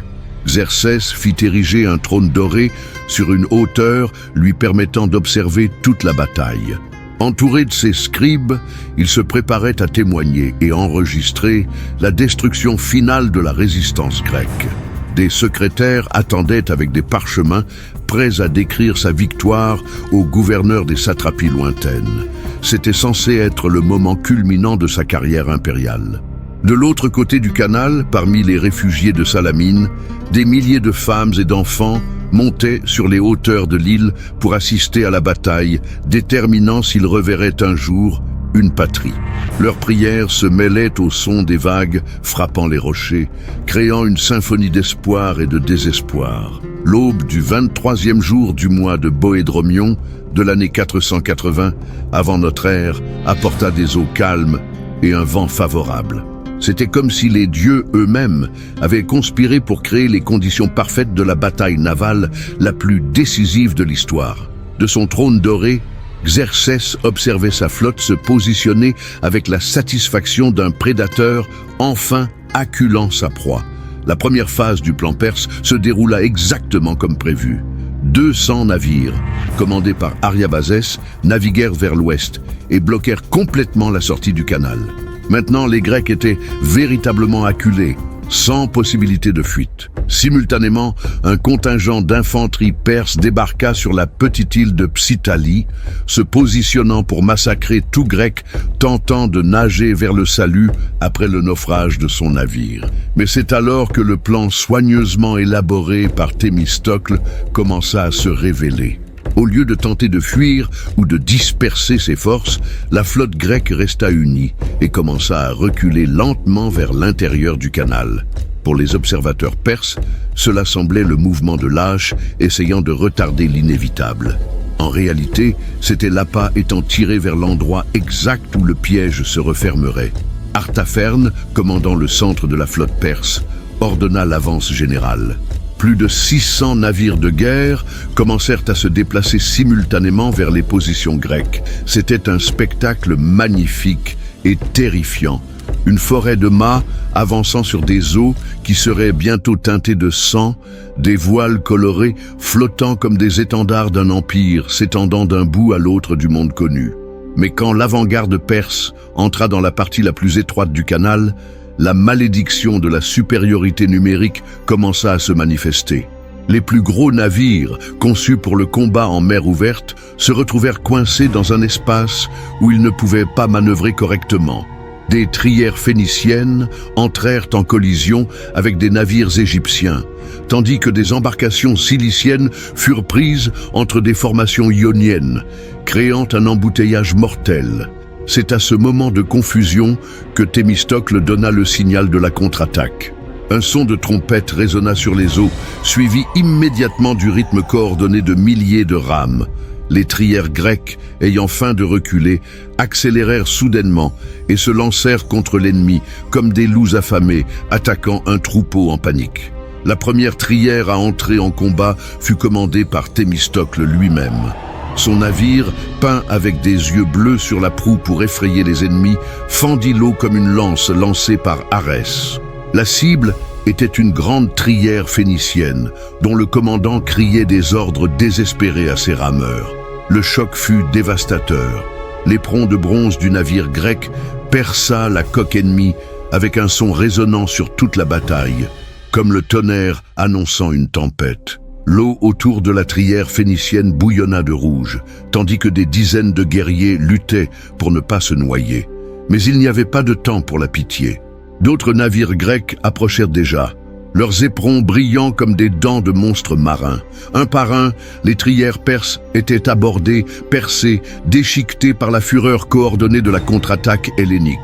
Xerxès fit ériger un trône doré sur une hauteur lui permettant d'observer toute la bataille. Entouré de ses scribes, il se préparait à témoigner et enregistrer la destruction finale de la résistance grecque. Des secrétaires attendaient avec des parchemins, prêts à décrire sa victoire au gouverneur des satrapies lointaines. C'était censé être le moment culminant de sa carrière impériale. De l'autre côté du canal, parmi les réfugiés de Salamine, des milliers de femmes et d'enfants montaient sur les hauteurs de l'île pour assister à la bataille, déterminant s'ils reverraient un jour une patrie. Leurs prières se mêlaient au son des vagues frappant les rochers, créant une symphonie d'espoir et de désespoir. L'aube du 23e jour du mois de Boédromion de l'année 480 avant notre ère apporta des eaux calmes et un vent favorable. C'était comme si les dieux eux-mêmes avaient conspiré pour créer les conditions parfaites de la bataille navale la plus décisive de l'histoire. De son trône doré, Xerxès observait sa flotte se positionner avec la satisfaction d'un prédateur enfin acculant sa proie. La première phase du plan perse se déroula exactement comme prévu. 200 navires, commandés par Ariabazès, naviguèrent vers l'ouest et bloquèrent complètement la sortie du canal. Maintenant, les Grecs étaient véritablement acculés, sans possibilité de fuite. Simultanément, un contingent d'infanterie perse débarqua sur la petite île de Psytalie, se positionnant pour massacrer tout Grec tentant de nager vers le salut après le naufrage de son navire. Mais c'est alors que le plan soigneusement élaboré par Thémistocle commença à se révéler. Au lieu de tenter de fuir ou de disperser ses forces, la flotte grecque resta unie et commença à reculer lentement vers l'intérieur du canal. Pour les observateurs perses, cela semblait le mouvement de lâches essayant de retarder l'inévitable. En réalité, c'était l'appât étant tiré vers l'endroit exact où le piège se refermerait. Artapherne, commandant le centre de la flotte perse, ordonna l'avance générale. Plus de 600 navires de guerre commencèrent à se déplacer simultanément vers les positions grecques. C'était un spectacle magnifique et terrifiant. Une forêt de mâts avançant sur des eaux qui seraient bientôt teintées de sang, des voiles colorés flottant comme des étendards d'un empire s'étendant d'un bout à l'autre du monde connu. Mais quand l'avant-garde perse entra dans la partie la plus étroite du canal, la malédiction de la supériorité numérique commença à se manifester. Les plus gros navires, conçus pour le combat en mer ouverte, se retrouvèrent coincés dans un espace où ils ne pouvaient pas manœuvrer correctement. Des trières phéniciennes entrèrent en collision avec des navires égyptiens, tandis que des embarcations ciliciennes furent prises entre des formations ioniennes, créant un embouteillage mortel. C'est à ce moment de confusion que Thémistocle donna le signal de la contre-attaque. Un son de trompette résonna sur les eaux, suivi immédiatement du rythme coordonné de milliers de rames. Les trières grecques, ayant faim de reculer, accélérèrent soudainement et se lancèrent contre l'ennemi comme des loups affamés attaquant un troupeau en panique. La première trière à entrer en combat fut commandée par Thémistocle lui-même. Son navire, peint avec des yeux bleus sur la proue pour effrayer les ennemis, fendit l'eau comme une lance lancée par Arès. La cible était une grande trière phénicienne, dont le commandant criait des ordres désespérés à ses rameurs. Le choc fut dévastateur. L'éperon de bronze du navire grec perça la coque ennemie avec un son résonnant sur toute la bataille, comme le tonnerre annonçant une tempête. L'eau autour de la trière phénicienne bouillonna de rouge, tandis que des dizaines de guerriers luttaient pour ne pas se noyer. Mais il n'y avait pas de temps pour la pitié. D'autres navires grecs approchèrent déjà, leurs éperons brillants comme des dents de monstres marins. Un par un, les trières perses étaient abordées, percées, déchiquetées par la fureur coordonnée de la contre-attaque hellénique.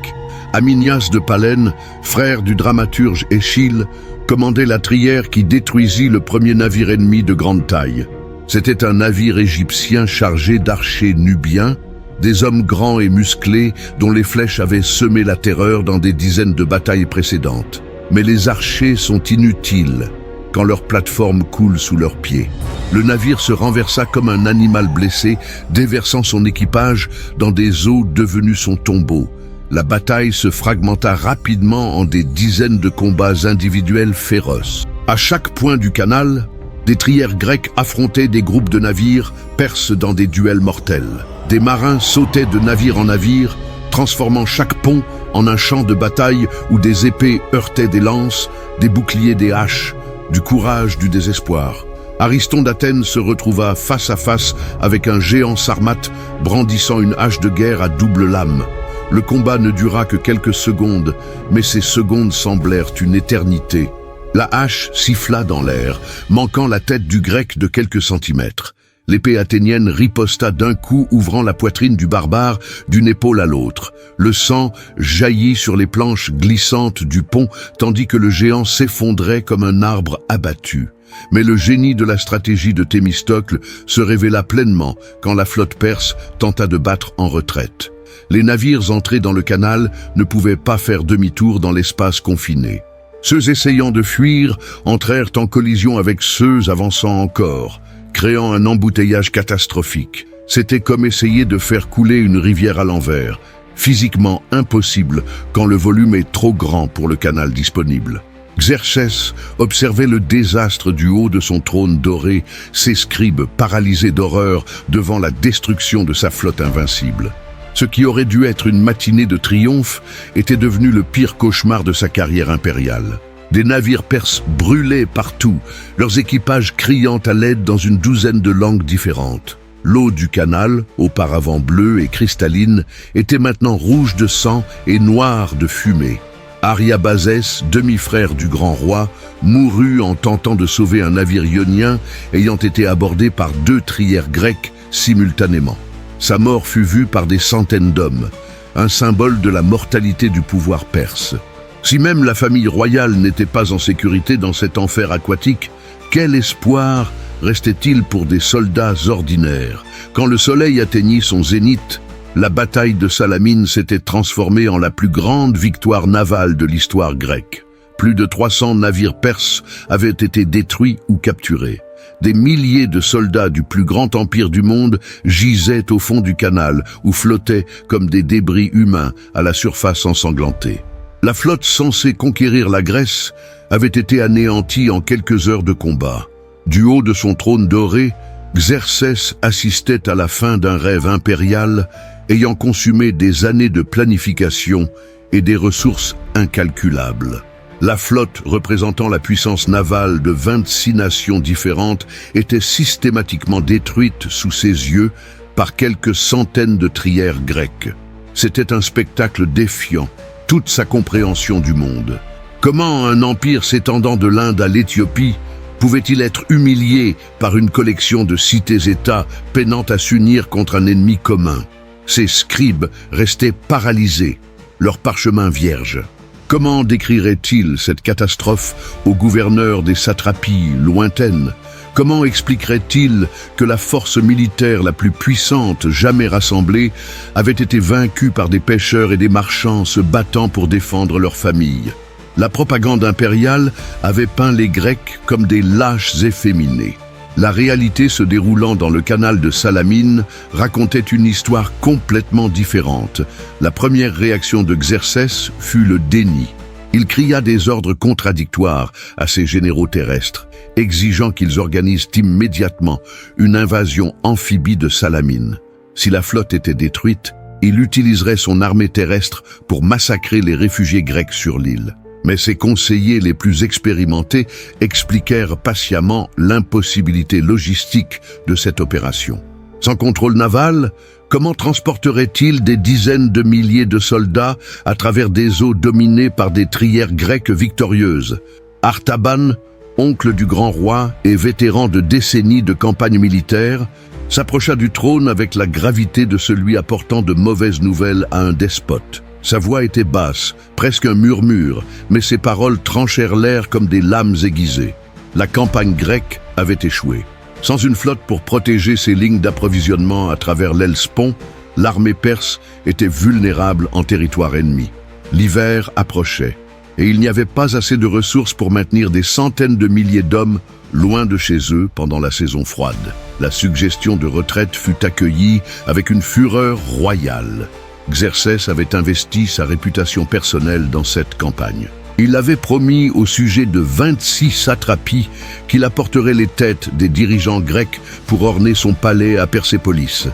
Aminias de Palène, frère du dramaturge Échille, commandait la trière qui détruisit le premier navire ennemi de grande taille. C'était un navire égyptien chargé d'archers nubiens, des hommes grands et musclés dont les flèches avaient semé la terreur dans des dizaines de batailles précédentes. Mais les archers sont inutiles quand leur plateforme coule sous leurs pieds. Le navire se renversa comme un animal blessé, déversant son équipage dans des eaux devenues son tombeau. La bataille se fragmenta rapidement en des dizaines de combats individuels féroces. À chaque point du canal, des trières grecques affrontaient des groupes de navires perses dans des duels mortels. Des marins sautaient de navire en navire, transformant chaque pont en un champ de bataille où des épées heurtaient des lances, des boucliers des haches, du courage, du désespoir. Ariston d'Athènes se retrouva face à face avec un géant sarmate brandissant une hache de guerre à double lame. Le combat ne dura que quelques secondes, mais ces secondes semblèrent une éternité. La hache siffla dans l'air, manquant la tête du grec de quelques centimètres. L'épée athénienne riposta d'un coup, ouvrant la poitrine du barbare d'une épaule à l'autre. Le sang jaillit sur les planches glissantes du pont, tandis que le géant s'effondrait comme un arbre abattu. Mais le génie de la stratégie de Thémistocle se révéla pleinement quand la flotte perse tenta de battre en retraite. Les navires entrés dans le canal ne pouvaient pas faire demi-tour dans l'espace confiné. Ceux essayant de fuir entrèrent en collision avec ceux avançant encore, créant un embouteillage catastrophique. C'était comme essayer de faire couler une rivière à l'envers, physiquement impossible quand le volume est trop grand pour le canal disponible. Xerxès observait le désastre du haut de son trône doré, ses scribes paralysés d'horreur devant la destruction de sa flotte invincible. Ce qui aurait dû être une matinée de triomphe était devenu le pire cauchemar de sa carrière impériale. Des navires perses brûlaient partout, leurs équipages criant à l'aide dans une douzaine de langues différentes. L'eau du canal, auparavant bleue et cristalline, était maintenant rouge de sang et noire de fumée. Ariabazès, demi-frère du grand roi, mourut en tentant de sauver un navire ionien ayant été abordé par 2 trières grecques simultanément. Sa mort fut vue par des centaines d'hommes, un symbole de la mortalité du pouvoir perse. Si même la famille royale n'était pas en sécurité dans cet enfer aquatique, quel espoir restait-il pour des soldats ordinaires? Quand le soleil atteignit son zénith, la bataille de Salamine s'était transformée en la plus grande victoire navale de l'histoire grecque. Plus de 300 navires perses avaient été détruits ou capturés. Des milliers de soldats du plus grand empire du monde gisaient au fond du canal ou flottaient comme des débris humains à la surface ensanglantée. La flotte censée conquérir la Grèce avait été anéantie en quelques heures de combat. Du haut de son trône doré, Xerxès assistait à la fin d'un rêve impérial ayant consumé des années de planification et des ressources incalculables. La flotte représentant la puissance navale de 26 nations différentes était systématiquement détruite sous ses yeux par quelques centaines de trières grecques. C'était un spectacle défiant toute sa compréhension du monde. Comment un empire s'étendant de l'Inde à l'Éthiopie pouvait-il être humilié par une collection de cités-États peinant à s'unir contre un ennemi commun? Ces scribes restaient paralysés, leurs parchemins vierges. Comment décrirait-il cette catastrophe aux gouverneurs des satrapies lointaines? Comment expliquerait-il que la force militaire la plus puissante jamais rassemblée avait été vaincue par des pêcheurs et des marchands se battant pour défendre leur famille? La propagande impériale avait peint les Grecs comme des lâches efféminés. La réalité se déroulant dans le canal de Salamine racontait une histoire complètement différente. La première réaction de Xerxès fut le déni. Il cria des ordres contradictoires à ses généraux terrestres, exigeant qu'ils organisent immédiatement une invasion amphibie de Salamine. Si la flotte était détruite, il utiliserait son armée terrestre pour massacrer les réfugiés grecs sur l'île. Mais ses conseillers les plus expérimentés expliquèrent patiemment l'impossibilité logistique de cette opération. Sans contrôle naval, comment transporterait-il des dizaines de milliers de soldats à travers des eaux dominées par des trières grecques victorieuses? Artaban, oncle du grand roi et vétéran de décennies de campagne militaire, s'approcha du trône avec la gravité de celui apportant de mauvaises nouvelles à un despote. Sa voix était basse, presque un murmure, mais ses paroles tranchèrent l'air comme des lames aiguisées. La campagne grecque avait échoué. Sans une flotte pour protéger ses lignes d'approvisionnement à travers l'Hellespont, l'armée perse était vulnérable en territoire ennemi. L'hiver approchait, et il n'y avait pas assez de ressources pour maintenir des centaines de milliers d'hommes loin de chez eux pendant la saison froide. La suggestion de retraite fut accueillie avec une fureur royale. Xerxès avait investi sa réputation personnelle dans cette campagne. Il avait promis au sujet de 26 satrapies qu'il apporterait les têtes des dirigeants grecs pour orner son palais à Persépolis.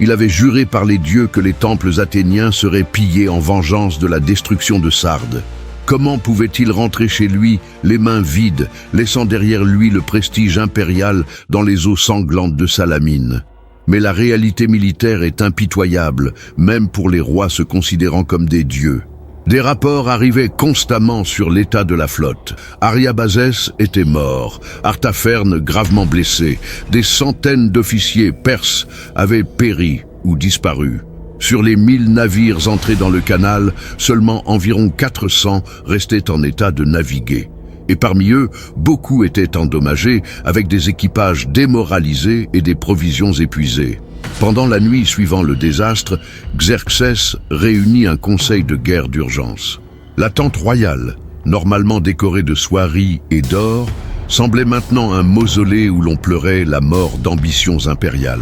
Il avait juré par les dieux que les temples athéniens seraient pillés en vengeance de la destruction de Sardes. Comment pouvait-il rentrer chez lui les mains vides, laissant derrière lui le prestige impérial dans les eaux sanglantes de Salamine? Mais la réalité militaire est impitoyable, même pour les rois se considérant comme des dieux. Des rapports arrivaient constamment sur l'état de la flotte. Ariabazès était mort, Artapherne gravement blessé. Des centaines d'officiers perses avaient péri ou disparu. Sur les 1000 navires entrés dans le canal, seulement environ 400 restaient en état de naviguer. Et parmi eux, beaucoup étaient endommagés, avec des équipages démoralisés et des provisions épuisées. Pendant la nuit suivant le désastre, Xerxès réunit un conseil de guerre d'urgence. La tente royale, normalement décorée de soieries et d'or, semblait maintenant un mausolée où l'on pleurait la mort d'ambitions impériales.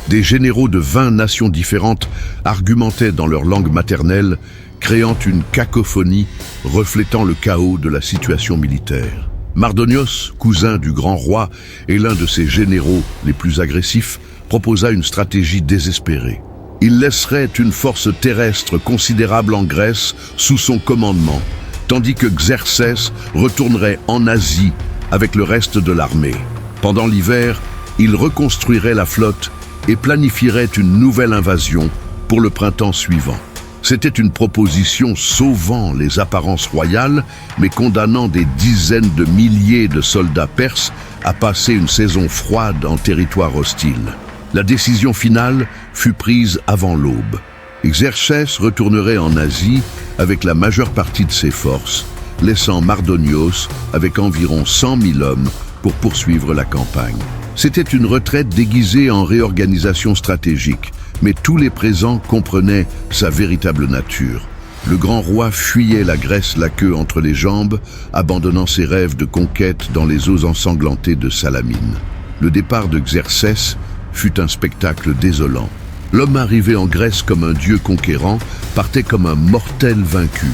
Des généraux de 20 nations différentes argumentaient dans leur langue maternelle, créant une cacophonie reflétant le chaos de la situation militaire. Mardonios, cousin du grand roi et l'un de ses généraux les plus agressifs, proposa une stratégie désespérée. Il laisserait une force terrestre considérable en Grèce sous son commandement, tandis que Xerxès retournerait en Asie avec le reste de l'armée. Pendant l'hiver, il reconstruirait la flotte et planifierait une nouvelle invasion pour le printemps suivant. C'était une proposition sauvant les apparences royales, mais condamnant des dizaines de milliers de soldats perses à passer une saison froide en territoire hostile. La décision finale fut prise avant l'aube. Xerxès retournerait en Asie avec la majeure partie de ses forces, laissant Mardonios avec environ 100 000 hommes pour poursuivre la campagne. C'était une retraite déguisée en réorganisation stratégique, mais tous les présents comprenaient sa véritable nature. Le grand roi fuyait la Grèce la queue entre les jambes, abandonnant ses rêves de conquête dans les eaux ensanglantées de Salamine. Le départ de Xerxès fut un spectacle désolant. L'homme arrivé en Grèce comme un dieu conquérant partait comme un mortel vaincu.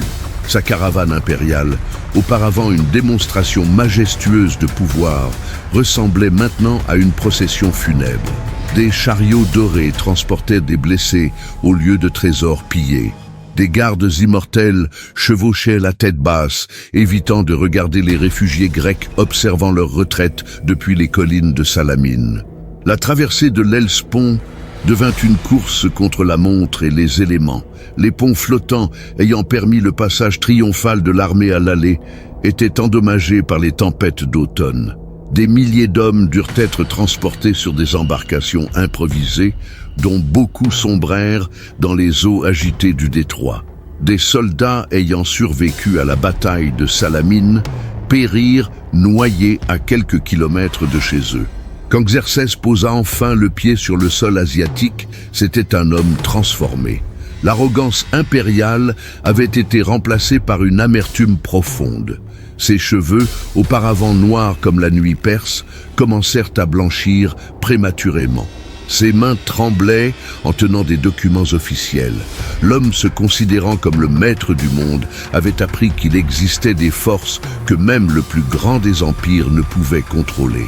Sa caravane impériale, auparavant une démonstration majestueuse de pouvoir, ressemblait maintenant à une procession funèbre. Des chariots dorés transportaient des blessés au lieu de trésors pillés. Des gardes immortels chevauchaient la tête basse, évitant de regarder les réfugiés grecs observant leur retraite depuis les collines de Salamine. La traversée de l'Hellespont devint une course contre la montre et les éléments. Les ponts flottants ayant permis le passage triomphal de l'armée à l'allée étaient endommagés par les tempêtes d'automne. Des milliers d'hommes durent être transportés sur des embarcations improvisées, dont beaucoup sombrèrent dans les eaux agitées du détroit. Des soldats ayant survécu à la bataille de Salamine périrent noyés à quelques kilomètres de chez eux. Quand Xerxès posa enfin le pied sur le sol asiatique, c'était un homme transformé. L'arrogance impériale avait été remplacée par une amertume profonde. Ses cheveux, auparavant noirs comme la nuit perse, commencèrent à blanchir prématurément. Ses mains tremblaient en tenant des documents officiels. L'homme, se considérant comme le maître du monde, avait appris qu'il existait des forces que même le plus grand des empires ne pouvait contrôler.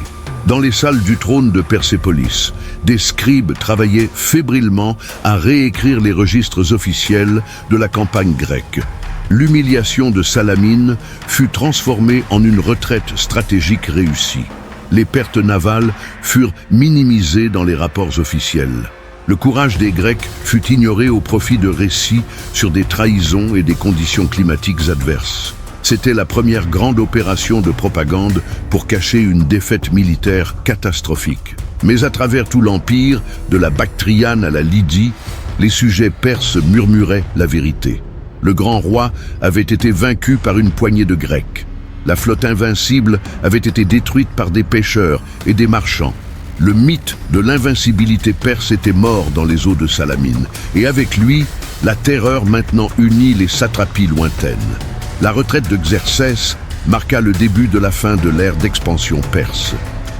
Dans les salles du trône de Persépolis, des scribes travaillaient fébrilement à réécrire les registres officiels de la campagne grecque. L'humiliation de Salamine fut transformée en une retraite stratégique réussie. Les pertes navales furent minimisées dans les rapports officiels. Le courage des Grecs fut ignoré au profit de récits sur des trahisons et des conditions climatiques adverses. C'était la première grande opération de propagande pour cacher une défaite militaire catastrophique. Mais à travers tout l'empire, de la Bactriane à la Lydie, les sujets perses murmuraient la vérité. Le grand roi avait été vaincu par une poignée de Grecs. La flotte invincible avait été détruite par des pêcheurs et des marchands. Le mythe de l'invincibilité perse était mort dans les eaux de Salamine, et avec lui, la terreur maintenant unit les satrapies lointaines. La retraite de Xerxès marqua le début de la fin de l'ère d'expansion perse.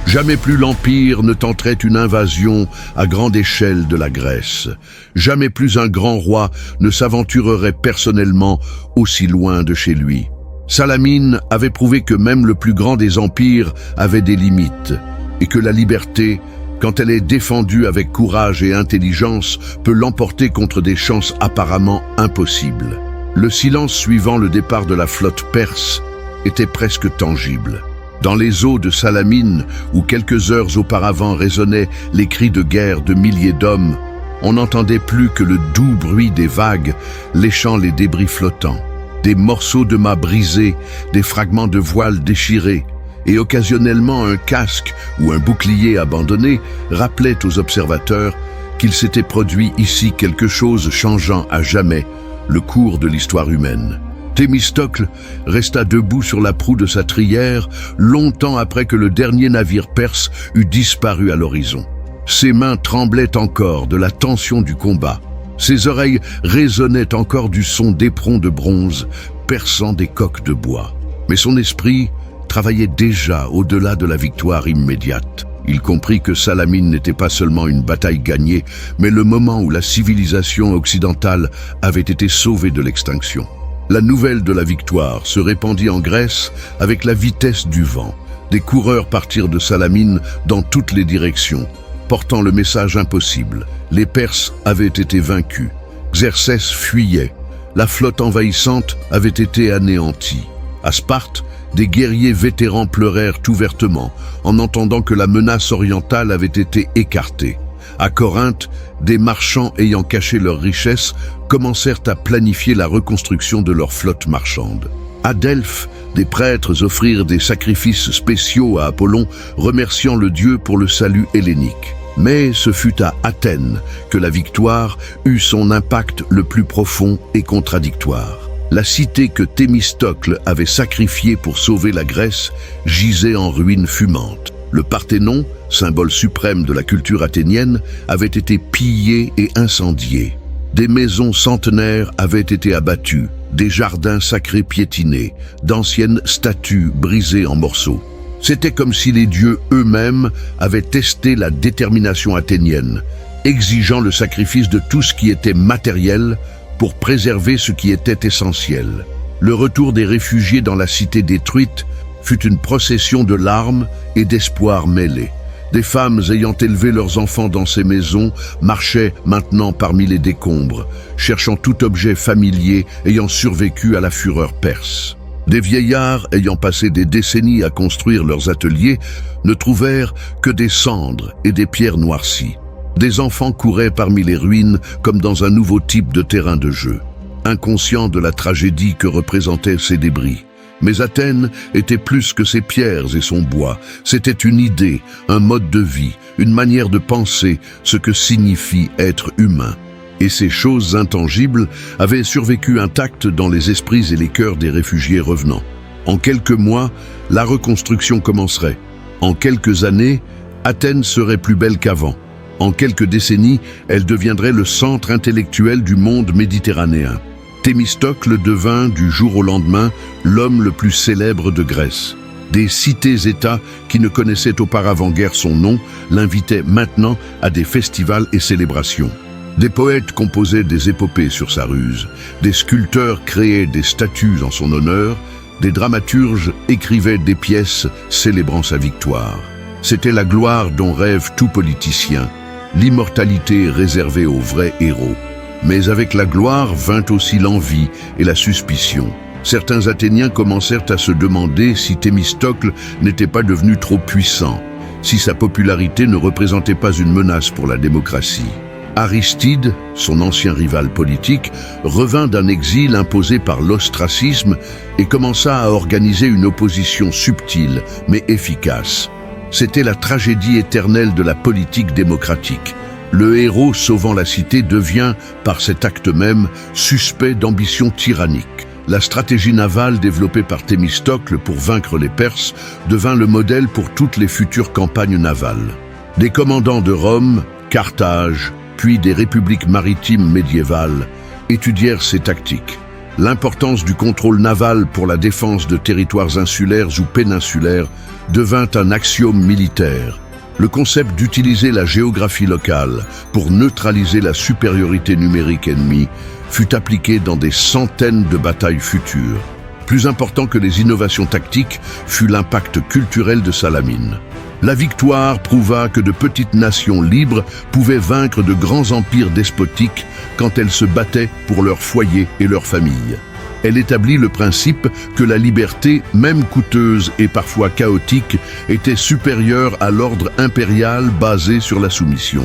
Jamais plus l'Empire ne tenterait une invasion à grande échelle de la Grèce. Jamais plus un grand roi ne s'aventurerait personnellement aussi loin de chez lui. Salamine avait prouvé que même le plus grand des empires avait des limites, et que la liberté, quand elle est défendue avec courage et intelligence, peut l'emporter contre des chances apparemment impossibles. Le silence suivant le départ de la flotte perse était presque tangible. Dans les eaux de Salamine, où quelques heures auparavant résonnaient les cris de guerre de milliers d'hommes, on n'entendait plus que le doux bruit des vagues léchant les débris flottants. Des morceaux de mâts brisés, des fragments de voiles déchirés, et occasionnellement un casque ou un bouclier abandonné rappelaient aux observateurs qu'il s'était produit ici quelque chose changeant à jamais le cours de l'histoire humaine. Thémistocle resta debout sur la proue de sa trière longtemps après que le dernier navire perse eut disparu à l'horizon. Ses mains tremblaient encore de la tension du combat. Ses oreilles résonnaient encore du son d'éperons de bronze perçant des coques de bois. Mais son esprit travaillait déjà au-delà de la victoire immédiate. Il comprit que Salamine n'était pas seulement une bataille gagnée, mais le moment où la civilisation occidentale avait été sauvée de l'extinction. La nouvelle de la victoire se répandit en Grèce avec la vitesse du vent. Des coureurs partirent de Salamine dans toutes les directions, portant le message impossible. Les Perses avaient été vaincus. Xerxès fuyait. La flotte envahissante avait été anéantie. À Sparte, des guerriers vétérans pleurèrent ouvertement en entendant que la menace orientale avait été écartée. À Corinthe, des marchands ayant caché leurs richesses commencèrent à planifier la reconstruction de leur flotte marchande. À Delphes, des prêtres offrirent des sacrifices spéciaux à Apollon, remerciant le dieu pour le salut hellénique. Mais ce fut à Athènes que la victoire eut son impact le plus profond et contradictoire. La cité que Thémistocle avait sacrifiée pour sauver la Grèce gisait en ruines fumantes. Le Parthénon, symbole suprême de la culture athénienne, avait été pillé et incendié. Des maisons centenaires avaient été abattues, des jardins sacrés piétinés, d'anciennes statues brisées en morceaux. C'était comme si les dieux eux-mêmes avaient testé la détermination athénienne, exigeant le sacrifice de tout ce qui était matériel pour préserver ce qui était essentiel. Le retour des réfugiés dans la cité détruite fut une procession de larmes et d'espoir mêlés. Des femmes ayant élevé leurs enfants dans ces maisons marchaient maintenant parmi les décombres, cherchant tout objet familier ayant survécu à la fureur perse. Des vieillards ayant passé des décennies à construire leurs ateliers ne trouvèrent que des cendres et des pierres noircies. Des enfants couraient parmi les ruines comme dans un nouveau type de terrain de jeu, inconscients de la tragédie que représentaient ces débris. Mais Athènes était plus que ses pierres et son bois. C'était une idée, un mode de vie, une manière de penser ce que signifie être humain. Et ces choses intangibles avaient survécu intactes dans les esprits et les cœurs des réfugiés revenants. En quelques mois, la reconstruction commencerait. En quelques années, Athènes serait plus belle qu'avant. En quelques décennies, elle deviendrait le centre intellectuel du monde méditerranéen. Thémistocle devint, du jour au lendemain, l'homme le plus célèbre de Grèce. Des cités-États qui ne connaissaient auparavant guère son nom l'invitaient maintenant à des festivals et célébrations. Des poètes composaient des épopées sur sa ruse, des sculpteurs créaient des statues en son honneur, des dramaturges écrivaient des pièces célébrant sa victoire. C'était la gloire dont rêve tout politicien, l'immortalité réservée aux vrais héros. Mais avec la gloire vint aussi l'envie et la suspicion. Certains Athéniens commencèrent à se demander si Thémistocle n'était pas devenu trop puissant, si sa popularité ne représentait pas une menace pour la démocratie. Aristide, son ancien rival politique, revint d'un exil imposé par l'ostracisme et commença à organiser une opposition subtile mais efficace. C'était la tragédie éternelle de la politique démocratique. Le héros sauvant la cité devient, par cet acte même, suspect d'ambition tyrannique. La stratégie navale développée par Thémistocle pour vaincre les Perses devint le modèle pour toutes les futures campagnes navales. Des commandants de Rome, Carthage, puis des républiques maritimes médiévales, étudièrent ces tactiques. L'importance du contrôle naval pour la défense de territoires insulaires ou péninsulaires devint un axiome militaire. Le concept d'utiliser la géographie locale pour neutraliser la supériorité numérique ennemie fut appliqué dans des centaines de batailles futures. Plus important que les innovations tactiques fut l'impact culturel de Salamine. La victoire prouva que de petites nations libres pouvaient vaincre de grands empires despotiques quand elles se battaient pour leur foyer et leur famille. Elle établit le principe que la liberté, même coûteuse et parfois chaotique, était supérieure à l'ordre impérial basé sur la soumission.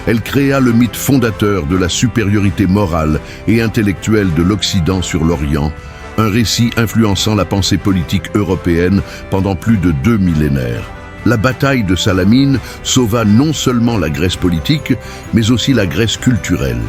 Elle créa le mythe fondateur de la supériorité morale et intellectuelle de l'Occident sur l'Orient, un récit influençant la pensée politique européenne pendant plus de 2 millénaires. La bataille de Salamine sauva non seulement la Grèce politique, mais aussi la Grèce culturelle.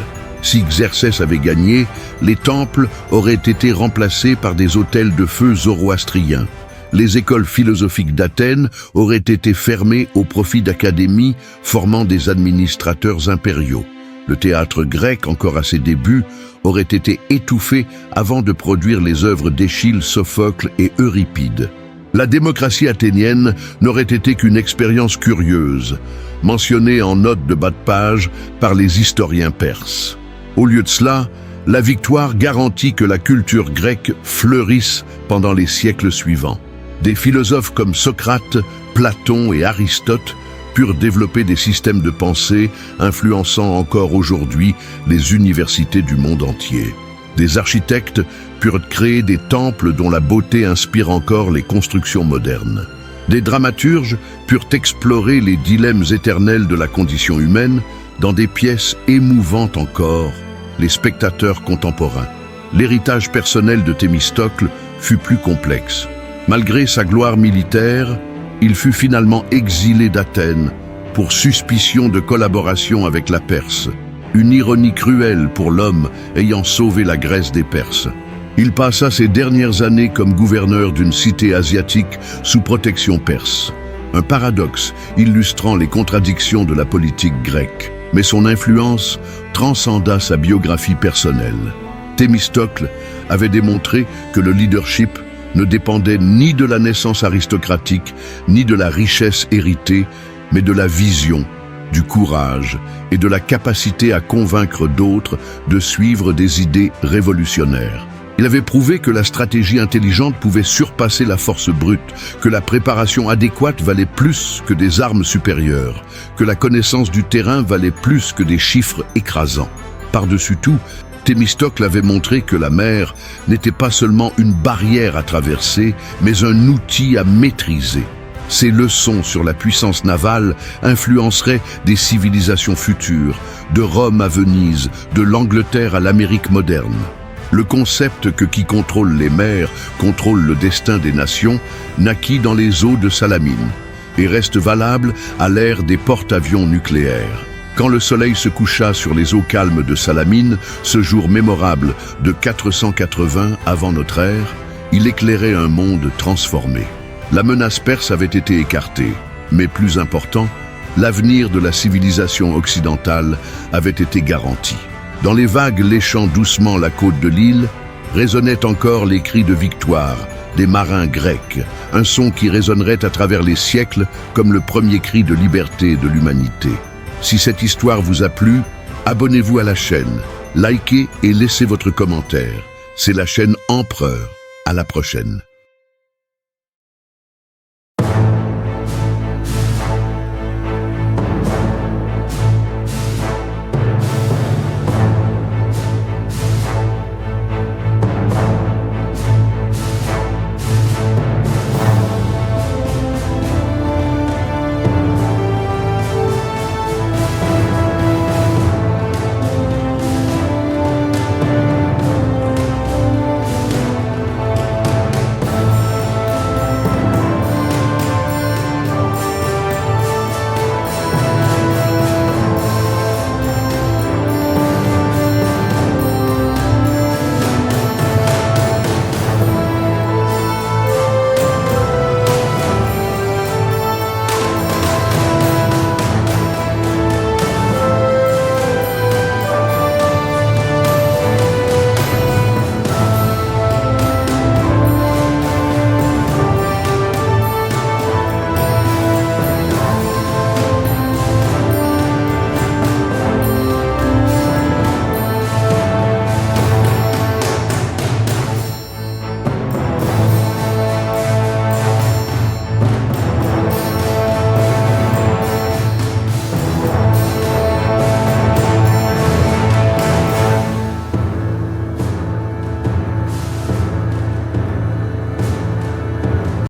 Si Xerxès avait gagné, les temples auraient été remplacés par des autels de feu zoroastriens. Les écoles philosophiques d'Athènes auraient été fermées au profit d'académies formant des administrateurs impériaux. Le théâtre grec, encore à ses débuts, aurait été étouffé avant de produire les œuvres d'Échille, Sophocle et Euripide. La démocratie athénienne n'aurait été qu'une expérience curieuse, mentionnée en note de bas de page par les historiens perses. Au lieu de cela, la victoire garantit que la culture grecque fleurisse pendant les siècles suivants. Des philosophes comme Socrate, Platon et Aristote purent développer des systèmes de pensée influençant encore aujourd'hui les universités du monde entier. Des architectes purent créer des temples dont la beauté inspire encore les constructions modernes. Des dramaturges purent explorer les dilemmes éternels de la condition humaine dans des pièces émouvantes encore, les spectateurs contemporains. L'héritage personnel de Thémistocle fut plus complexe. Malgré sa gloire militaire, il fut finalement exilé d'Athènes pour suspicion de collaboration avec la Perse, une ironie cruelle pour l'homme ayant sauvé la Grèce des Perses. Il passa ses dernières années comme gouverneur d'une cité asiatique sous protection perse. Un paradoxe illustrant les contradictions de la politique grecque. Mais son influence transcenda sa biographie personnelle. Thémistocle avait démontré que le leadership ne dépendait ni de la naissance aristocratique, ni de la richesse héritée, mais de la vision, du courage et de la capacité à convaincre d'autres de suivre des idées révolutionnaires. Il avait prouvé que la stratégie intelligente pouvait surpasser la force brute, que la préparation adéquate valait plus que des armes supérieures, que la connaissance du terrain valait plus que des chiffres écrasants. Par-dessus tout, Thémistocle avait montré que la mer n'était pas seulement une barrière à traverser, mais un outil à maîtriser. Ces leçons sur la puissance navale influenceraient des civilisations futures, de Rome à Venise, de l'Angleterre à l'Amérique moderne. Le concept que qui contrôle les mers contrôle le destin des nations naquit dans les eaux de Salamine et reste valable à l'ère des porte-avions nucléaires. Quand le soleil se coucha sur les eaux calmes de Salamine, ce jour mémorable de 480 avant notre ère, il éclairait un monde transformé. La menace perse avait été écartée, mais plus important, l'avenir de la civilisation occidentale avait été garanti. Dans les vagues léchant doucement la côte de l'île, résonnaient encore les cris de victoire des marins grecs, un son qui résonnerait à travers les siècles comme le premier cri de liberté de l'humanité. Si cette histoire vous a plu, abonnez-vous à la chaîne, likez et laissez votre commentaire. C'est la chaîne Empereur. À la prochaine.